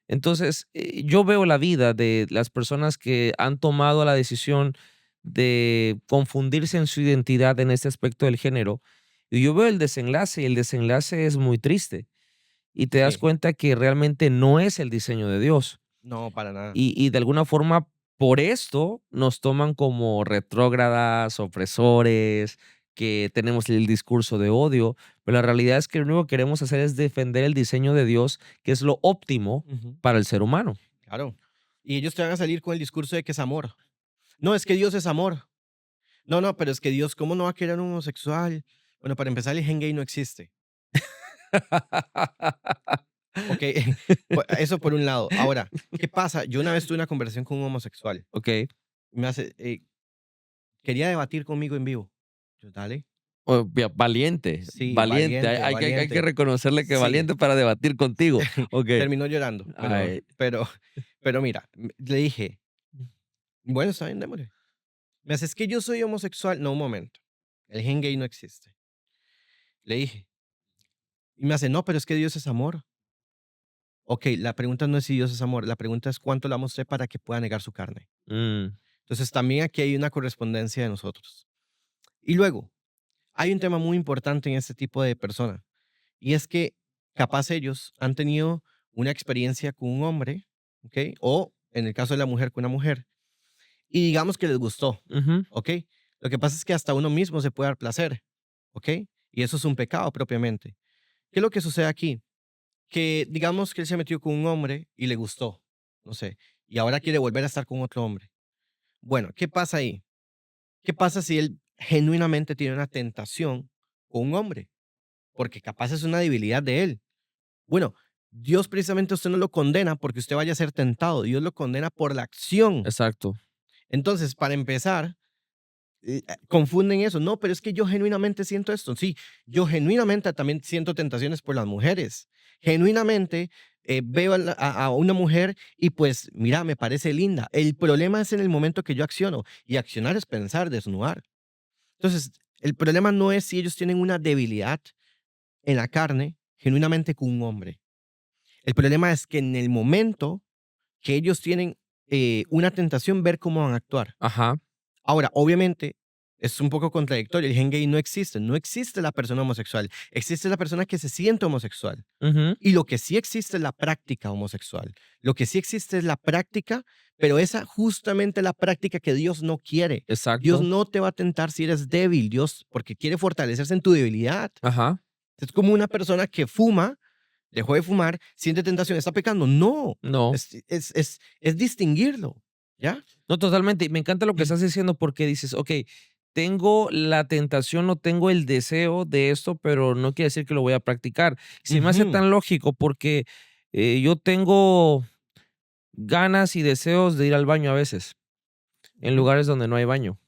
Speaker 1: Entonces, yo veo la vida de las personas que han tomado la decisión de confundirse en su identidad en este aspecto del género, y yo veo el desenlace, y el desenlace es muy triste, y te das
Speaker 2: sí,
Speaker 1: cuenta que realmente no es el diseño de Dios.
Speaker 2: no, para nada.
Speaker 1: Y de alguna forma, por esto nos toman como retrógradas, opresores, que tenemos el discurso de odio, pero la realidad es que lo único que queremos hacer es defender el diseño de Dios, que es lo óptimo
Speaker 2: Ujú,
Speaker 1: para el ser humano.
Speaker 2: claro. Y ellos te van a salir con el discurso de que es amor. No, es que Dios es amor. No, no, pero es que Dios, ¿cómo no va a querer un homosexual? Bueno, para empezar, el gen gay no existe. Ok, eso por un lado. Ahora, ¿qué pasa? Yo una vez tuve una conversación con un homosexual.
Speaker 1: Okey,
Speaker 2: Me hace, quería debatir conmigo en vivo. Yo, dale.
Speaker 1: Valiente,
Speaker 2: Sí,
Speaker 1: valiente.
Speaker 2: valiente,
Speaker 1: Hay que
Speaker 2: valiente.
Speaker 1: reconocerle que
Speaker 2: Sí,
Speaker 1: valiente para debatir contigo. Ok.
Speaker 2: terminó llorando,
Speaker 1: Ay,
Speaker 2: pero mira, le dije, bueno, está bien, démosle. Me hace, es que yo soy homosexual. No, un momento. El gen gay no existe. Le dije. Y me hace, no, pero es que Dios es amor. Ok, la pregunta no es si Dios es amor, la pregunta es cuánto la amo a usted para que pueda negar su carne.
Speaker 1: mm,
Speaker 2: Entonces también aquí hay una correspondencia de nosotros. Y luego, hay un tema muy importante en este tipo de persona, y es que capaz ellos han tenido una experiencia con un hombre, ¿ok? O en el caso de la mujer, con una mujer, y digamos que les gustó,
Speaker 1: ujú,
Speaker 2: ¿ok? Lo que pasa es que hasta uno mismo se puede dar placer, ¿ok? Y eso es un pecado propiamente. ¿Qué es lo que sucede aquí? Que digamos que él se metió con un hombre y le gustó, no sé, y ahora quiere volver a estar con otro hombre. Bueno, ¿qué pasa ahí? ¿Qué pasa si él genuinamente tiene una tentación con un hombre? Porque capaz es una debilidad de él. Bueno, Dios precisamente a usted no lo condena porque usted vaya a ser tentado, Dios lo condena por la acción.
Speaker 1: exacto.
Speaker 2: Entonces, para empezar, confunden eso. No, pero es que yo genuinamente siento esto. Sí, yo genuinamente también siento tentaciones por las mujeres. Genuinamente veo a una mujer y pues, mira, me parece linda. El problema es en el momento que yo acciono. Y accionar es pensar, desnudar. Entonces, el problema no es si ellos tienen una debilidad en la carne, genuinamente con un hombre. El problema es que en el momento que ellos tienen una tentación, ver cómo van a actuar.
Speaker 1: Ajá.
Speaker 2: Ahora, obviamente, es un poco contradictorio. El gen gay no existe. No existe la persona homosexual. Existe la persona que se siente homosexual.
Speaker 1: Ujú,
Speaker 2: Y lo que sí existe es la práctica homosexual. Lo que sí existe es la práctica, pero esa justamente la práctica que Dios no quiere. Dios
Speaker 1: exacto.
Speaker 2: no te va a tentar si eres débil, Dios, porque quiere fortalecerse en tu debilidad.
Speaker 1: Ajá.
Speaker 2: Es como una persona que fuma, dejó de fumar, siente tentación, está pecando. No,
Speaker 1: No.
Speaker 2: es distinguirlo, ¿ya?
Speaker 1: No, totalmente. Y me encanta lo que estás diciendo porque dices, ok, tengo la tentación, no tengo el deseo de esto, pero no quiere decir que lo voy a practicar. Se me hace
Speaker 2: Ujú,
Speaker 1: tan lógico porque yo tengo ganas y deseos de ir al baño a veces, en
Speaker 2: ujú.
Speaker 1: lugares donde no hay baño.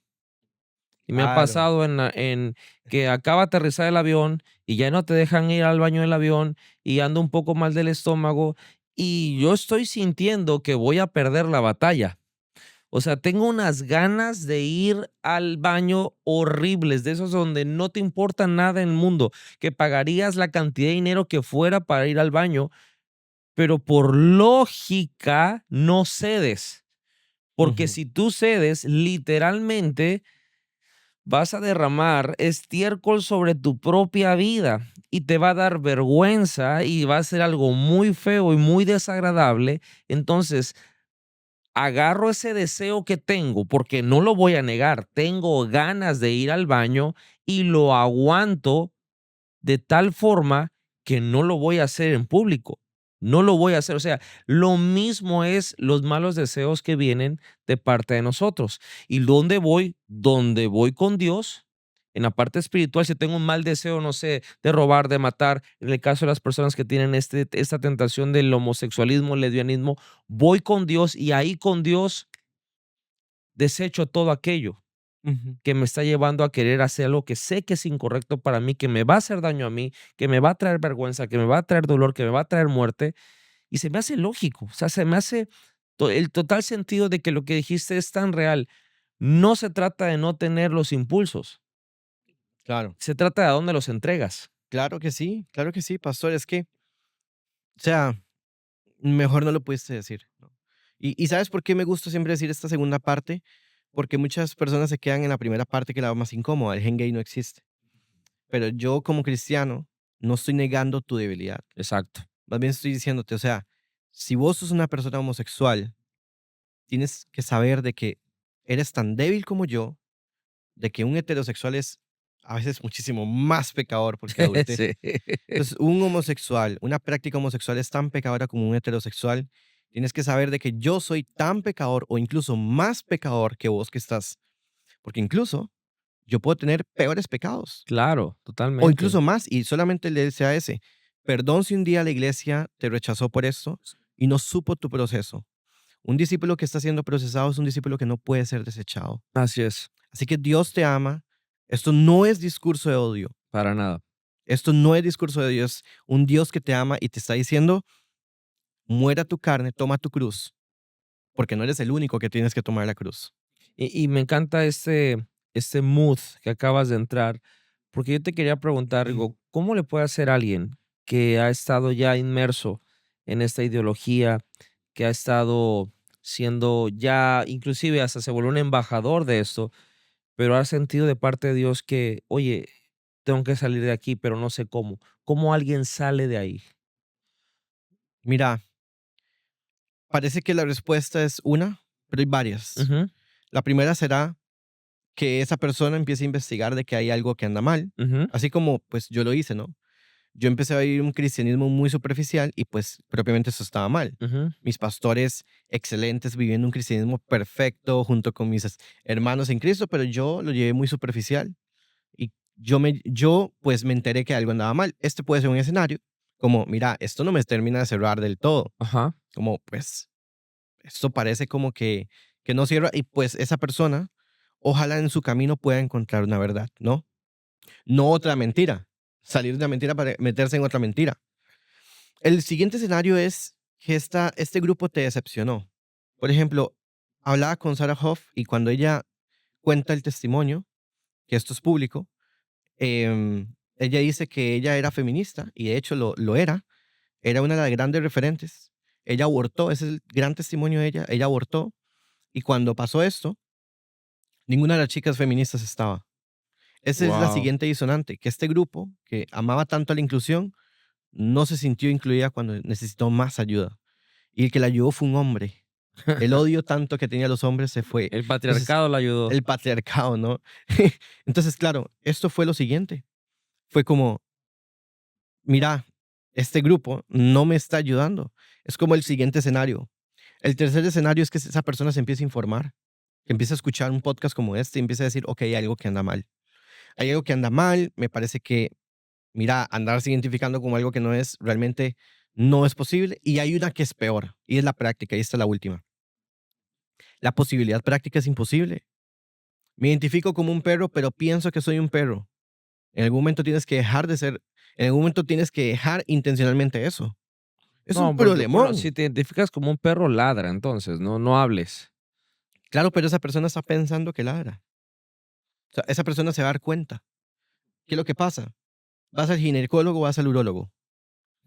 Speaker 1: Y me ha
Speaker 2: Claro.
Speaker 1: pasado en que acaba de aterrizar el avión y ya no te dejan ir al baño del avión y ando un poco mal del estómago y yo estoy sintiendo que voy a perder la batalla. O sea, tengo unas ganas de ir al baño horribles, de esos donde no te importa nada en el mundo, que pagarías la cantidad de dinero que fuera para ir al baño, pero por lógica no cedes, porque
Speaker 2: Ujú.
Speaker 1: si tú cedes, literalmente vas a derramar estiércol sobre tu propia vida y te va a dar vergüenza y va a ser algo muy feo y muy desagradable. Entonces, agarro ese deseo que tengo, porque no lo voy a negar, tengo ganas de ir al baño y lo aguanto de tal forma que no lo voy a hacer en público. No lo voy a hacer. O sea, lo mismo es los malos deseos que vienen de parte de nosotros. ¿Y dónde voy? Donde voy con Dios. En la parte espiritual, si tengo un mal deseo, no sé, de robar, de matar, en el caso de las personas que tienen esta tentación del homosexualismo, el lesbianismo, voy con Dios y ahí con Dios desecho todo aquello
Speaker 2: Ujú.
Speaker 1: que me está llevando a querer hacer algo que sé que es incorrecto para mí, que me va a hacer daño a mí, que me va a traer vergüenza, que me va a traer dolor, que me va a traer muerte. Y se me hace lógico, o sea, se me hace el total sentido de que lo que dijiste es tan real. No se trata de no tener los impulsos,
Speaker 2: Claro,
Speaker 1: se trata de a dónde los entregas.
Speaker 2: claro que sí, pastor. Es que, o sea, mejor no lo pudiste decir, ¿no? Y ¿sabes por qué me gusta siempre decir esta segunda parte? Porque muchas personas se quedan en la primera parte que es la más incómoda, el gen gay no existe. Pero yo como cristiano no estoy negando tu debilidad.
Speaker 1: Exacto.
Speaker 2: Más bien estoy diciéndote, o sea, si vos sos una persona homosexual, tienes que saber de que eres tan débil como yo, de que un heterosexual es a veces muchísimo más pecador porque adultera.
Speaker 1: Sí.
Speaker 2: Entonces, un homosexual, una práctica homosexual es tan pecadora como un heterosexual. Tienes que saber de que yo soy tan pecador o incluso más pecador que vos que estás. Porque incluso yo puedo tener peores pecados
Speaker 1: Claro,
Speaker 2: o
Speaker 1: totalmente.
Speaker 2: incluso más y solamente le desea ese. Perdón si un día la iglesia te rechazó por esto y no supo tu proceso. Un discípulo que está siendo procesado es un discípulo que no puede ser desechado.
Speaker 1: Así es.
Speaker 2: Así que Dios te ama, Esto no es discurso de odio.
Speaker 1: Para nada.
Speaker 2: Esto no es discurso de Dios. Un Dios que te ama y te está diciendo, muera tu carne, toma tu cruz, porque no eres el único que tienes que tomar la cruz.
Speaker 1: Y me encanta este mood que acabas de entrar, porque yo te quería preguntar, digo, ¿cómo le puede hacer alguien que ha estado ya inmerso en esta ideología, que ha estado siendo ya, inclusive hasta se volvió un embajador de esto, pero ha sentido de parte de Dios que, oye, tengo que salir de aquí, pero no sé cómo? ¿Cómo alguien sale de ahí?
Speaker 2: Mira, parece que la respuesta es una, pero hay varias.
Speaker 1: Ujú,
Speaker 2: La primera será que esa persona empiece a investigar de que hay algo que anda mal,
Speaker 1: ujú,
Speaker 2: así como pues yo lo hice, ¿no? Yo empecé a vivir un cristianismo muy superficial y pues propiamente eso estaba mal.
Speaker 1: ujú.
Speaker 2: Mis pastores excelentes viviendo un cristianismo perfecto junto con mis hermanos en Cristo, pero yo lo llevé muy superficial y yo pues me enteré que algo andaba mal. Este puede ser un escenario como, mira, esto no me termina de cerrar del todo,
Speaker 1: Ajá.
Speaker 2: como pues esto parece como que no cierra y pues esa persona ojalá en su camino pueda encontrar una verdad, ¿no? No otra mentira, salir de una mentira para meterse en otra mentira. El siguiente escenario es que este grupo te decepcionó. Por ejemplo, hablaba con Sarah Hoff y cuando ella cuenta el testimonio, que esto es público, ella dice que ella era feminista y de hecho lo era una de las grandes referentes. Ella abortó, ese es el gran testimonio de ella, ella abortó y cuando pasó esto, ninguna de las chicas feministas estaba. Esa es la
Speaker 1: Wow.
Speaker 2: siguiente disonante, que este grupo que amaba tanto a la inclusión no se sintió incluida cuando necesitó más ayuda. Y el que la ayudó fue un hombre. El odio tanto que tenía los hombres se fue.
Speaker 1: El
Speaker 2: Entonces,
Speaker 1: patriarcado la ayudó.
Speaker 2: el patriarcado, ¿no? Entonces, claro, esto fue lo siguiente. Fue como, mira, este grupo no me está ayudando. Es como el siguiente escenario. El tercer escenario es que esa persona se empiece a informar, que empiece a escuchar un podcast como este y empiece a decir, ok, hay algo que anda mal. Hay algo que anda mal, me parece que, mira, andarse identificando como algo que no es, realmente no es posible. Y hay una que es peor, y es la práctica, y esta es la última. La posibilidad práctica es imposible. Me identifico como un perro, pero pienso que soy un perro. En algún momento tienes que dejar de ser, en algún momento tienes que dejar intencionalmente eso. Es un
Speaker 1: No, porque, bueno,
Speaker 2: problemón.
Speaker 1: si te identificas como un perro, ladra, entonces, no hables.
Speaker 2: Claro, pero esa persona está pensando que ladra. O sea, esa persona se va a dar cuenta. ¿Qué es lo que pasa? Vas al ginecólogo, vas al urólogo.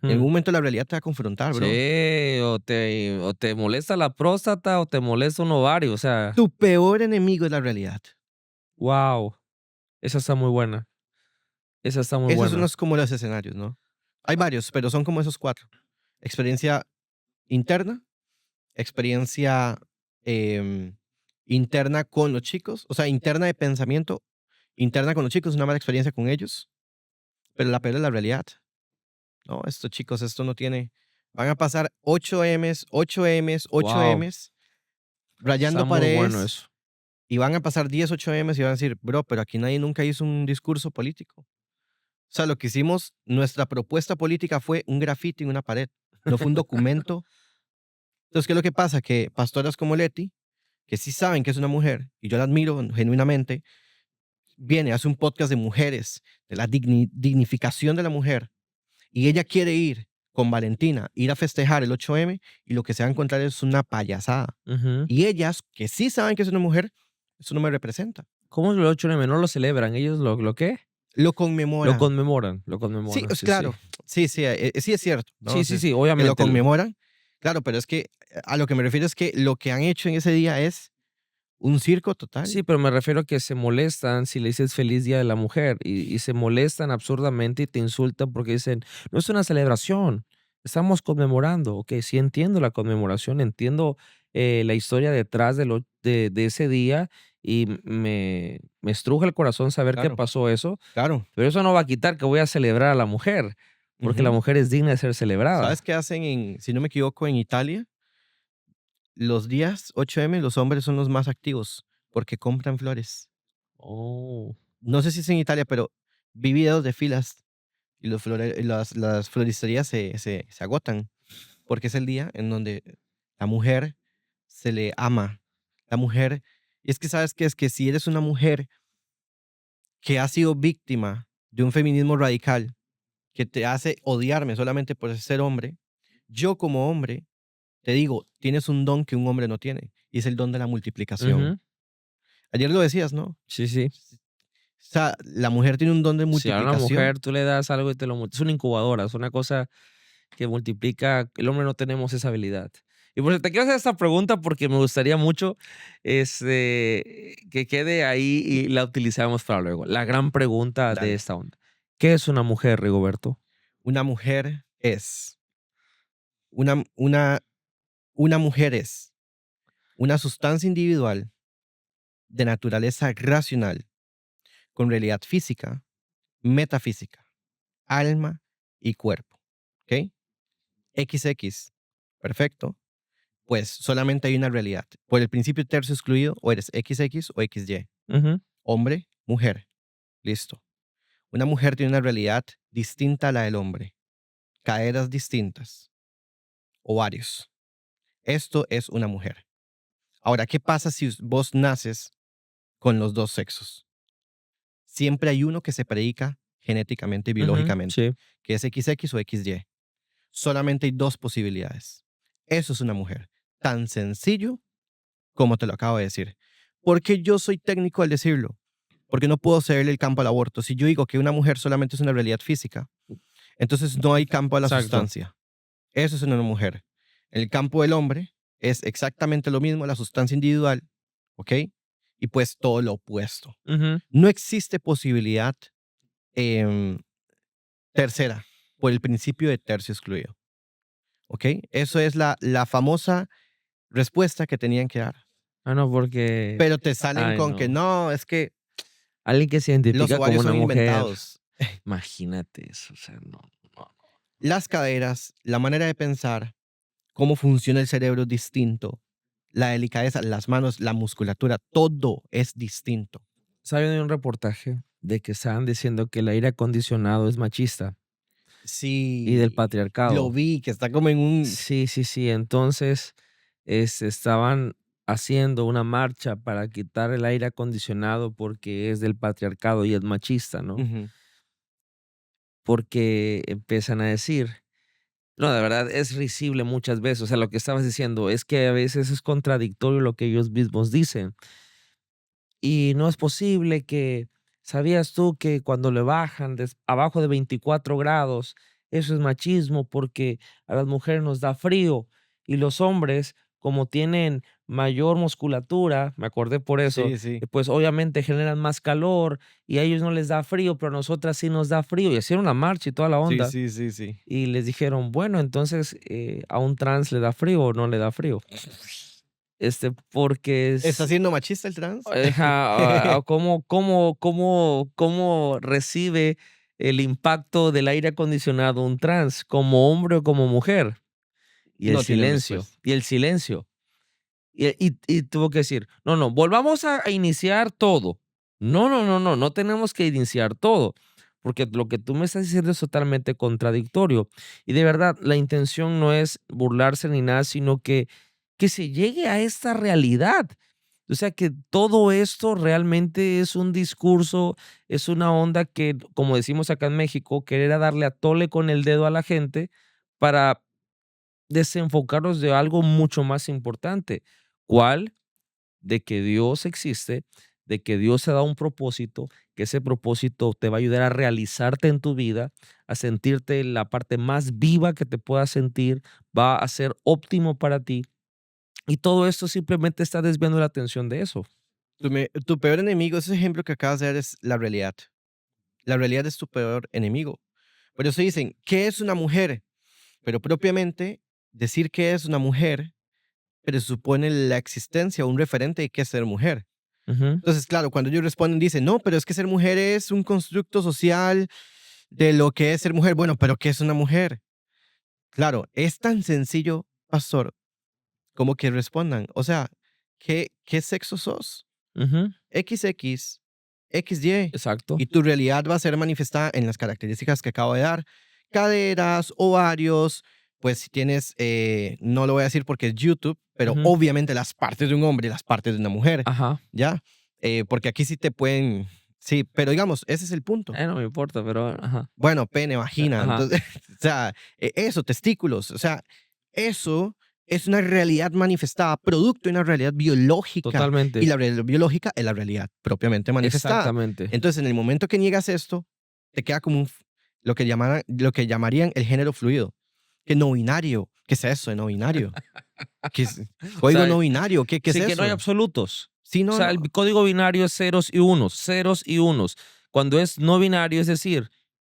Speaker 2: En
Speaker 1: Mm.
Speaker 2: algún momento la realidad te va a confrontar, bro.
Speaker 1: Sí, o te molesta la próstata o te molesta un ovario, o sea,
Speaker 2: Tu peor enemigo es la realidad.
Speaker 1: wow, esa está muy buena, esa está muy
Speaker 2: Esos son
Speaker 1: buena.
Speaker 2: los, como los escenarios, ¿no? Hay varios, pero son como esos cuatro. Experiencia interna, experiencia em, interna con los chicos, o sea, interna de pensamiento, interna con los chicos, una mala experiencia con ellos, pero la peor es la realidad. No, estos chicos, esto no tiene, van a pasar 8 M's, 8 M's, ocho
Speaker 1: Wow,
Speaker 2: M's,
Speaker 1: está
Speaker 2: rayando
Speaker 1: muy bueno
Speaker 2: paredes,
Speaker 1: eso.
Speaker 2: y van a pasar 10 8 M's y van a decir, bro, pero aquí nadie nunca hizo un discurso político. O sea, lo que hicimos, nuestra propuesta política fue un grafiti en una pared, no fue un documento. Entonces, ¿qué es lo que pasa? Que pastoras como Leti, que sí saben que es una mujer, y yo la admiro genuinamente, viene, hace un podcast de mujeres, de la dignificación de la mujer, y ella quiere ir con Valentina, ir a festejar el 8M, y lo que se va a encontrar es una payasada.
Speaker 1: Ujú.
Speaker 2: Y ellas, que sí saben que es una mujer, eso no me representa.
Speaker 1: ¿Cómo es lo 8M? ¿No lo celebran? ¿Ellos lo qué?
Speaker 2: Lo
Speaker 1: Lo
Speaker 2: conmemoran.
Speaker 1: conmemoran,
Speaker 2: Sí, es
Speaker 1: sí, sí.
Speaker 2: claro. Sí, sí, sí es cierto, ¿no?
Speaker 1: Sí,
Speaker 2: O
Speaker 1: sí,
Speaker 2: sea,
Speaker 1: sí,
Speaker 2: que lo
Speaker 1: obviamente.
Speaker 2: conmemoran. Claro, pero es que a lo que me refiero es que lo que han hecho en ese día es un circo total.
Speaker 1: Sí, pero me refiero a que se molestan si le dices feliz día de la mujer y se molestan absurdamente y te insultan porque dicen, no es una celebración, estamos conmemorando. Ok, sí entiendo la conmemoración, entiendo la historia detrás de ese día y me estruja el corazón saber que
Speaker 2: Claro,
Speaker 1: pasó eso,
Speaker 2: claro.
Speaker 1: pero eso no va a quitar que voy a celebrar a la mujer, porque la
Speaker 2: Ujú.
Speaker 1: mujer es digna de ser
Speaker 2: ¿Sabes
Speaker 1: celebrada.
Speaker 2: qué hacen si no me equivoco, en Italia? Los días 8M, los hombres son los más activos porque compran flores.
Speaker 1: Oh.
Speaker 2: No sé si es en Italia, pero vi videos de filas y las floristerías se agotan porque es el día en donde la mujer se le ama. La mujer, y es que sabes que es que si eres una mujer que has sido víctima de un feminismo radical que te hace odiarme solamente por ser hombre, yo como hombre te digo, tienes un don que un hombre no tiene, y es el don de la multiplicación.
Speaker 1: Ujú.
Speaker 2: Ayer lo decías, ¿no?
Speaker 1: Sí, sí.
Speaker 2: O sea, la mujer tiene un don de
Speaker 1: Si a una
Speaker 2: multiplicación.
Speaker 1: mujer tú le das algo y te lo es una incubadora, es una cosa que multiplica. El hombre no tenemos esa habilidad. Y por eso te quiero hacer esta pregunta porque me gustaría mucho que quede ahí y la utilizamos para luego. La gran pregunta de
Speaker 2: Dale.
Speaker 1: esta onda. ¿Qué es una mujer, Rigoberto?
Speaker 2: Una mujer es, una, una, una mujer es una sustancia individual de naturaleza racional, con realidad física, metafísica, alma y cuerpo. ¿Ok? XX, perfecto. Pues solamente hay una realidad. Por el principio tercio excluido, o eres XX o XY.
Speaker 1: Ujú,
Speaker 2: Hombre, mujer. Listo. Una mujer tiene una realidad distinta a la del hombre. Caderas distintas. Ovarios. Esto es una mujer. Ahora, ¿qué pasa si vos naces con los dos sexos? Siempre hay uno que se predica genéticamente y
Speaker 1: ujú,
Speaker 2: biológicamente,
Speaker 1: sí.
Speaker 2: que es XX o XY. Solamente hay dos posibilidades. Eso es una mujer. Tan sencillo como te lo acabo de decir. ¿Por qué yo soy técnico al decirlo? Porque no puedo cederle el campo al aborto. Si yo digo que una mujer solamente es una realidad física, entonces no hay campo a la
Speaker 1: Exacto.
Speaker 2: sustancia. Eso es una mujer. En el campo del hombre es exactamente lo mismo, la sustancia individual, ¿ok? Y pues todo lo opuesto.
Speaker 1: Ujú,
Speaker 2: No existe posibilidad em, tercera por el principio de tercio excluido, ¿ok? Eso es la famosa respuesta que tenían que dar.
Speaker 1: ah, no, porque,
Speaker 2: Pero te salen
Speaker 1: ay,
Speaker 2: con que
Speaker 1: no.
Speaker 2: no, es que
Speaker 1: Alguien que se
Speaker 2: los
Speaker 1: identifica como
Speaker 2: ovarios
Speaker 1: una
Speaker 2: son
Speaker 1: mujer,
Speaker 2: inventados.
Speaker 1: imagínate eso, o sea, no, no.
Speaker 2: Las caderas, la manera de pensar, cómo funciona el cerebro es distinto. La delicadeza, las manos, la musculatura, todo es distinto.
Speaker 1: ¿Saben de un reportaje de que estaban diciendo que el aire acondicionado es machista y del
Speaker 2: Sí, lo
Speaker 1: patriarcado?
Speaker 2: vi, que está como en un...
Speaker 1: Sí, sí, sí. Entonces, estaban haciendo una marcha para quitar el aire acondicionado porque es del patriarcado y es machista, ¿no?
Speaker 2: Ujú.
Speaker 1: Porque empiezan a decir, no, de verdad es risible muchas veces. O sea, lo que estabas diciendo es que a veces es contradictorio lo que ellos mismos dicen. Y no es posible que, ¿sabías tú que cuando le bajan abajo de 24 grados, eso es machismo porque a las mujeres nos da frío y los hombres, como tienen mayor musculatura, me acordé por eso,
Speaker 2: Sí, sí.
Speaker 1: pues obviamente generan más calor y a ellos no les da frío, pero a nosotras sí nos da frío y hicieron una marcha y toda la
Speaker 2: Sí,
Speaker 1: onda
Speaker 2: sí, sí, sí.
Speaker 1: y les dijeron, bueno, entonces a un trans le da frío o no le da frío. Porque
Speaker 2: ¿Está
Speaker 1: es
Speaker 2: siendo machista el trans?
Speaker 1: Ajá, cómo recibe el impacto del aire acondicionado un trans, como hombre o como mujer?
Speaker 2: No tienen respuesta.
Speaker 1: Y el silencio. Y tuvo que decir: "No, no, volvamos a iniciar todo". No, no, no, no, no tenemos que iniciar todo, porque lo que tú me estás diciendo es totalmente contradictorio. Y de verdad, la intención no es burlarse ni nada, sino que se llegue a esta realidad. O sea, que todo esto realmente es un discurso, es una onda que, como decimos acá en México, querer a darle a tole con el dedo a la gente para desenfocarnos de algo mucho más importante. ¿Cuál? De que Dios existe, de que Dios te da un propósito, que ese propósito te va a ayudar a realizarte en tu vida, a sentirte la parte más viva que te puedas sentir, va a ser óptimo para ti. Y todo esto simplemente está desviando la atención de eso.
Speaker 2: Tu peor enemigo, ese ejemplo que acabas de dar es la realidad. La realidad es tu peor enemigo. Por eso dicen, ¿qué es una mujer? Pero propiamente decir qué es una mujer presupone la existencia o un referente de qué es ser mujer.
Speaker 1: Ujú,
Speaker 2: Entonces, claro, cuando ellos responden, dicen, no, pero es que ser mujer es un constructo social de lo que es ser mujer. Bueno, pero ¿qué es una mujer? Claro, es tan sencillo, pastor, como que respondan. O sea, ¿qué sexo sos?
Speaker 1: ujú,
Speaker 2: XX, XY.
Speaker 1: exacto.
Speaker 2: Y tu realidad va a ser manifestada en las características que acabo de dar. Caderas, ovarios, pues si tienes, no lo voy a decir porque es YouTube, pero
Speaker 1: Ujú,
Speaker 2: obviamente las partes de un hombre y las partes de una mujer,
Speaker 1: ajá.
Speaker 2: ¿ya? Porque aquí sí te pueden Sí, pero digamos, ese es el punto.
Speaker 1: No me importa, pero ajá.
Speaker 2: Bueno, pene, vagina,
Speaker 1: Ajá,
Speaker 2: entonces, o sea, eso, testículos, o sea, eso es una realidad manifestada, producto de una realidad biológica, y
Speaker 1: totalmente.
Speaker 2: la realidad biológica es la realidad propiamente manifestada.
Speaker 1: Exactamente.
Speaker 2: Entonces, en el momento que niegas esto, te queda como lo que llamarían el género fluido, que no binario. ¿Qué es eso de no binario? ¿Qué es
Speaker 1: O
Speaker 2: código
Speaker 1: sea,
Speaker 2: no binario? ¿Qué es
Speaker 1: sí que no hay
Speaker 2: eso?
Speaker 1: absolutos.
Speaker 2: Sí,
Speaker 1: O
Speaker 2: no,
Speaker 1: sea,
Speaker 2: no,
Speaker 1: el código binario es ceros y unos, ceros y unos. Cuando es no binario, es decir,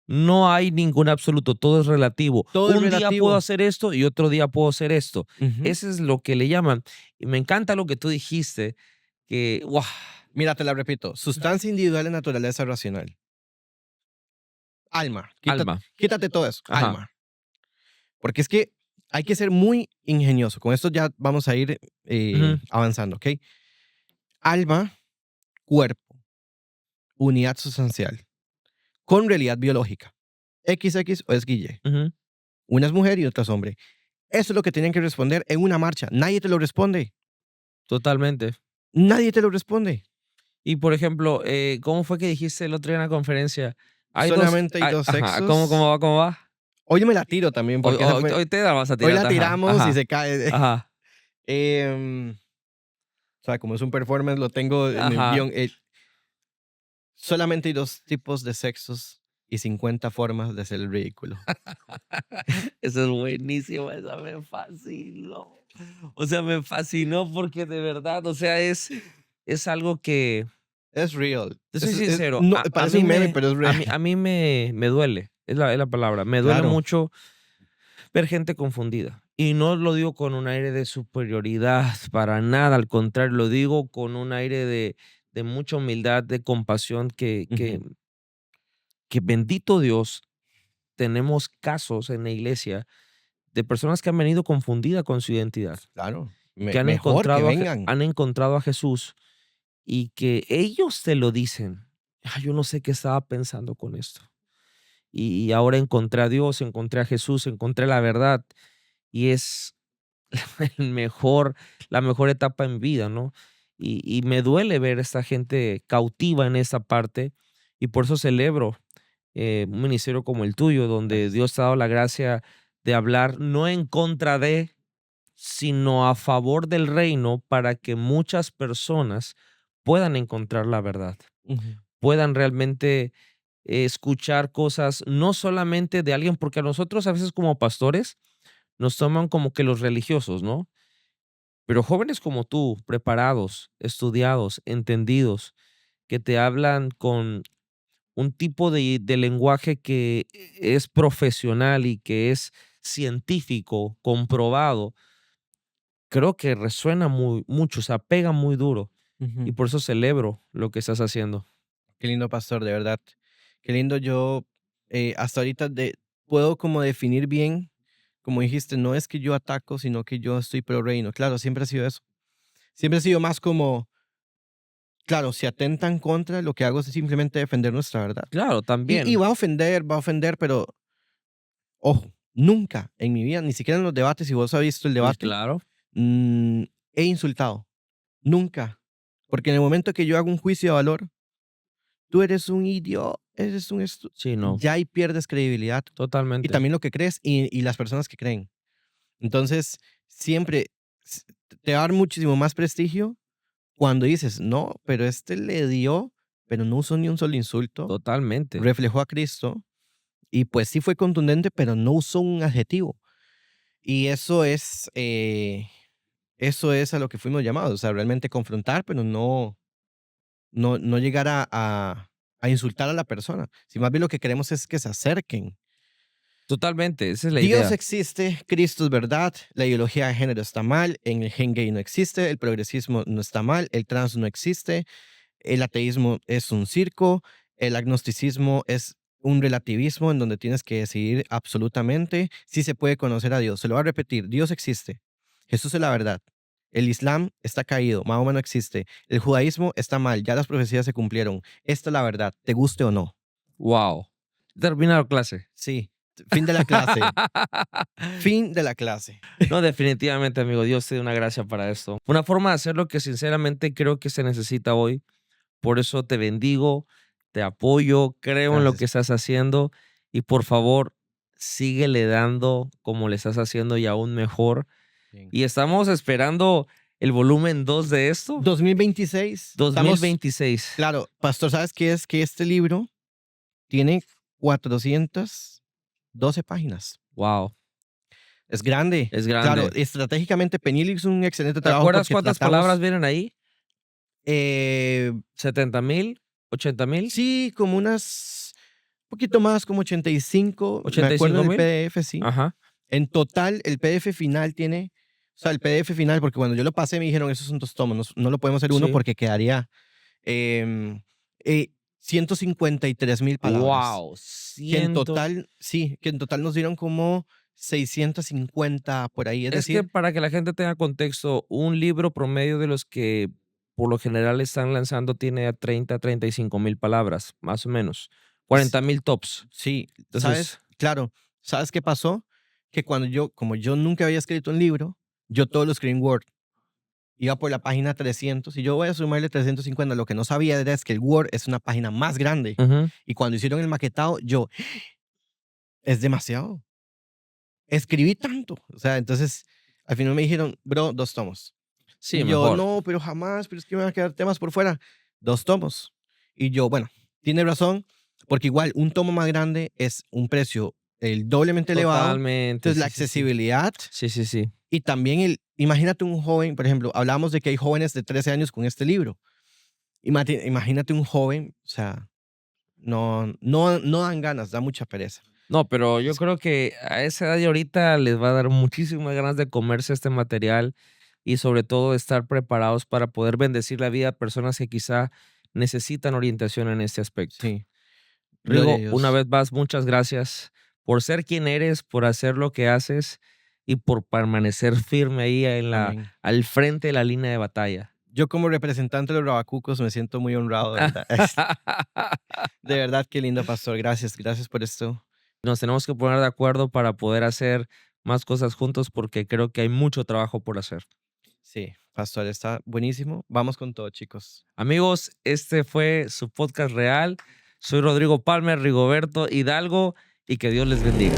Speaker 1: no hay ningún absoluto, todo es relativo.
Speaker 2: todo es
Speaker 1: Un día puedo
Speaker 2: relativo.
Speaker 1: hacer esto y otro día puedo hacer esto.
Speaker 2: Ujú.
Speaker 1: Ese es lo que le llaman. Y me encanta lo que tú dijiste, que, ¡guau!
Speaker 2: Mira, te la repito, sustancia individual en naturaleza racional. Alma,
Speaker 1: Alma.
Speaker 2: quítate todo eso,
Speaker 1: Ajá.
Speaker 2: alma. Porque es que hay que ser muy ingenioso. Con esto ya vamos a ir
Speaker 1: Ujú,
Speaker 2: avanzando, ¿ok? Alma, cuerpo, unidad sustancial, con realidad biológica. XX o es Guille.
Speaker 1: ujú,
Speaker 2: Una es mujer y otra es hombre. Eso es lo que tienen que responder en una marcha. Nadie te lo responde.
Speaker 1: totalmente.
Speaker 2: Nadie te lo responde.
Speaker 1: Y por ejemplo, ¿cómo fue que dijiste el otro día en la conferencia? Hay dos,
Speaker 2: Solamente hay dos
Speaker 1: ajá, ¿cómo
Speaker 2: sexos.
Speaker 1: va? ¿Cómo va?
Speaker 2: Hoy yo me la tiro también,
Speaker 1: Hoy,
Speaker 2: porque esa
Speaker 1: hoy,
Speaker 2: fue.
Speaker 1: hoy te la vas a
Speaker 2: Hoy
Speaker 1: tirar,
Speaker 2: la
Speaker 1: ajá,
Speaker 2: tiramos y
Speaker 1: ajá,
Speaker 2: se cae.
Speaker 1: ajá,
Speaker 2: Em, o sea, como es un performance, lo tengo en el
Speaker 1: ajá.
Speaker 2: guión. Solamente hay dos tipos de sexos y 50 formas de ser el ridículo.
Speaker 1: Eso es buenísimo, esa me fascinó. O sea, me fascinó porque de verdad, o sea, es algo que,
Speaker 2: Es real.
Speaker 1: te soy
Speaker 2: Es
Speaker 1: sincero,
Speaker 2: no,
Speaker 1: a
Speaker 2: parece
Speaker 1: mí
Speaker 2: un meme,
Speaker 1: me,
Speaker 2: pero es
Speaker 1: a
Speaker 2: real.
Speaker 1: mí, a mí me duele, es la palabra, me duele
Speaker 2: Claro.
Speaker 1: mucho ver gente confundida. Y no lo digo con un aire de superioridad, para nada, al contrario, lo digo con un aire de mucha humildad, de compasión,
Speaker 2: Ujú.
Speaker 1: que bendito Dios, tenemos casos en la iglesia de personas que han venido confundidas con su identidad
Speaker 2: Claro.
Speaker 1: y que
Speaker 2: Mejor que vengan.
Speaker 1: han encontrado a Jesús y que ellos te lo dicen. Yo no sé qué estaba pensando con esto. Y ahora encontré a Dios, encontré a Jesús, encontré la verdad y es el mejor, la mejor etapa en vida, ¿no? Y me duele ver a esta gente cautiva en esa parte y por eso celebro un ministerio como el tuyo, donde
Speaker 2: Gracias.
Speaker 1: Dios te ha dado la gracia de hablar no en contra de, sino a favor del reino para que muchas personas puedan encontrar la verdad,
Speaker 2: Ujú.
Speaker 1: puedan realmente escuchar cosas no solamente de alguien, porque a nosotros a veces como pastores nos toman como que los religiosos, ¿no? Pero jóvenes como tú, preparados, estudiados, entendidos, que te hablan con un tipo de lenguaje que es profesional y que es científico, comprobado, creo que resuena mucho, o sea, pega muy duro. Y
Speaker 2: Ujú.
Speaker 1: por eso celebro lo que estás haciendo.
Speaker 2: Qué lindo, pastor, de verdad. Qué lindo. Yo hasta ahorita puedo como definir bien, como dijiste, no es que yo ataco, sino que yo estoy pro reino. Claro, siempre ha sido eso. Siempre ha sido más como, claro, si atentan contra, lo que hago es simplemente defender nuestra verdad.
Speaker 1: Claro,
Speaker 2: Y
Speaker 1: también.
Speaker 2: va a ofender, pero ojo, nunca en mi vida, ni siquiera en los debates, si vos has visto el
Speaker 1: Y
Speaker 2: debate,
Speaker 1: claro.
Speaker 2: mm, he insultado. Nunca. Porque en el momento que yo hago un juicio de valor, tú eres un idiota, eres un
Speaker 1: Sí, no,
Speaker 2: ya ahí pierdes credibilidad. Y
Speaker 1: totalmente.
Speaker 2: también lo que crees y las personas que creen. Entonces, siempre s- te va a dar muchísimo más prestigio cuando dices, no, pero este le dio, pero no usó ni un solo insulto,
Speaker 1: Totalmente.
Speaker 2: reflejó a Cristo y pues sí fue contundente, pero no usó un adjetivo. Y eso es a lo que fuimos llamados, o sea, realmente confrontar, pero no llegar a insultar a la persona. Si más bien lo que queremos es que se acerquen.
Speaker 1: Totalmente. Esa es la
Speaker 2: Dios
Speaker 1: idea.
Speaker 2: existe, Cristo es verdad, la ideología de género está mal, en el gen gay no existe, el progresismo no está mal, el trans no existe, el ateísmo es un circo, el agnosticismo es un relativismo en donde tienes que decidir absolutamente si se puede conocer a Dios. Se lo voy a repetir, Dios existe, Jesús es la verdad, el Islam está caído, Mahoma no existe, el judaísmo está mal, ya las profecías se cumplieron, esta es la verdad, te guste o no.
Speaker 1: Wow. Terminaron clase.
Speaker 2: Sí, fin de la clase, fin de la clase.
Speaker 1: No, definitivamente, amigo. Dios te dé una gracia para esto. Una forma de hacerlo que sinceramente creo que se necesita hoy. Por eso te bendigo. te apoyo, creo en lo que
Speaker 2: Gracias.
Speaker 1: estás haciendo y por favor, síguele dando como le estás haciendo y aún mejor.
Speaker 2: Bien.
Speaker 1: Y estamos esperando el volumen 2 de esto,
Speaker 2: 2026, estamos
Speaker 1: 2026.
Speaker 2: claro, pastor, ¿sabes qué es? Que este libro tiene 412 páginas.
Speaker 1: Wow,
Speaker 2: Es grande.
Speaker 1: es
Speaker 2: Claro,
Speaker 1: grande.
Speaker 2: estratégicamente Penil hizo un excelente
Speaker 1: ¿Te
Speaker 2: trabajo
Speaker 1: acuerdas
Speaker 2: porque
Speaker 1: cuántas palabras
Speaker 2: tratamos,
Speaker 1: vienen ahí?
Speaker 2: eh,
Speaker 1: ¿70,000? ¿80,000?
Speaker 2: sí, como unas, poquito más, como 85, me acuerdo en el
Speaker 1: ¿85,000?
Speaker 2: PDF, sí.
Speaker 1: Ajá.
Speaker 2: En total, el PDF final tiene, o sea, el PDF final, porque cuando yo lo pasé me dijeron, esos son 2 tomos, no lo podemos hacer uno
Speaker 1: Sí.
Speaker 2: porque quedaría, em, 153,000 palabras.
Speaker 1: Wow,
Speaker 2: Que en
Speaker 1: ciento.
Speaker 2: total, sí, que en total nos dieron como 650 por ahí. Es
Speaker 1: Es que
Speaker 2: decir,
Speaker 1: para que la gente tenga contexto, un libro promedio de los que por lo general están lanzando tiene a 35,000 palabras, más o menos.
Speaker 2: s-
Speaker 1: 40,000 tops.
Speaker 2: sí,
Speaker 1: Entonces,
Speaker 2: ¿sabes? Claro, ¿sabes qué pasó? Que cuando como yo nunca había escrito un libro, yo todo lo escribí en Word. Iba por la página 300 y yo voy a sumarle 350. Lo que no sabía era es que el Word es una página más grande.
Speaker 1: ujú.
Speaker 2: Y cuando hicieron el maquetado, yo, es demasiado. Escribí tanto. O sea, entonces, al final me dijeron, bro, 2 tomos.
Speaker 1: Sí,
Speaker 2: Y yo,
Speaker 1: mejor.
Speaker 2: no, pero jamás, pero es que me van a quedar temas por fuera. 2 tomos. Y yo, bueno, tiene razón, porque igual un tomo más grande es un precio el doblemente elevado.
Speaker 1: Totalmente,
Speaker 2: Entonces, la
Speaker 1: sí, sí, sí.
Speaker 2: accesibilidad
Speaker 1: Sí, sí, sí.
Speaker 2: y también imagínate un joven, por ejemplo, hablamos de que hay jóvenes de 13 años con este libro. Imagínate un joven, o sea, no dan ganas, da mucha pereza.
Speaker 1: No, pero yo creo que a esa edad y ahorita les va a dar muchísimas ganas de comerse este material y sobre todo estar preparados para poder bendecir la vida a personas que quizá necesitan orientación en este aspecto.
Speaker 2: Sí, gloria a
Speaker 1: Rigo, una
Speaker 2: Dios.
Speaker 1: vez más, muchas gracias por ser quien eres, por hacer lo que haces y por permanecer firme ahí
Speaker 2: Amén.
Speaker 1: al frente de la línea de batalla.
Speaker 2: Yo como representante de los Rabacucos me siento muy honrado, de verdad. De verdad, qué lindo, pastor. Gracias, gracias por esto.
Speaker 1: Nos tenemos que poner de acuerdo para poder hacer más cosas juntos porque creo que hay mucho trabajo por hacer.
Speaker 2: Sí, pastor, está buenísimo. Vamos con todo, chicos.
Speaker 1: Amigos, este fue su podcast real. Soy Rodrigo Palmer, Rigoberto Hidalgo y que Dios les bendiga.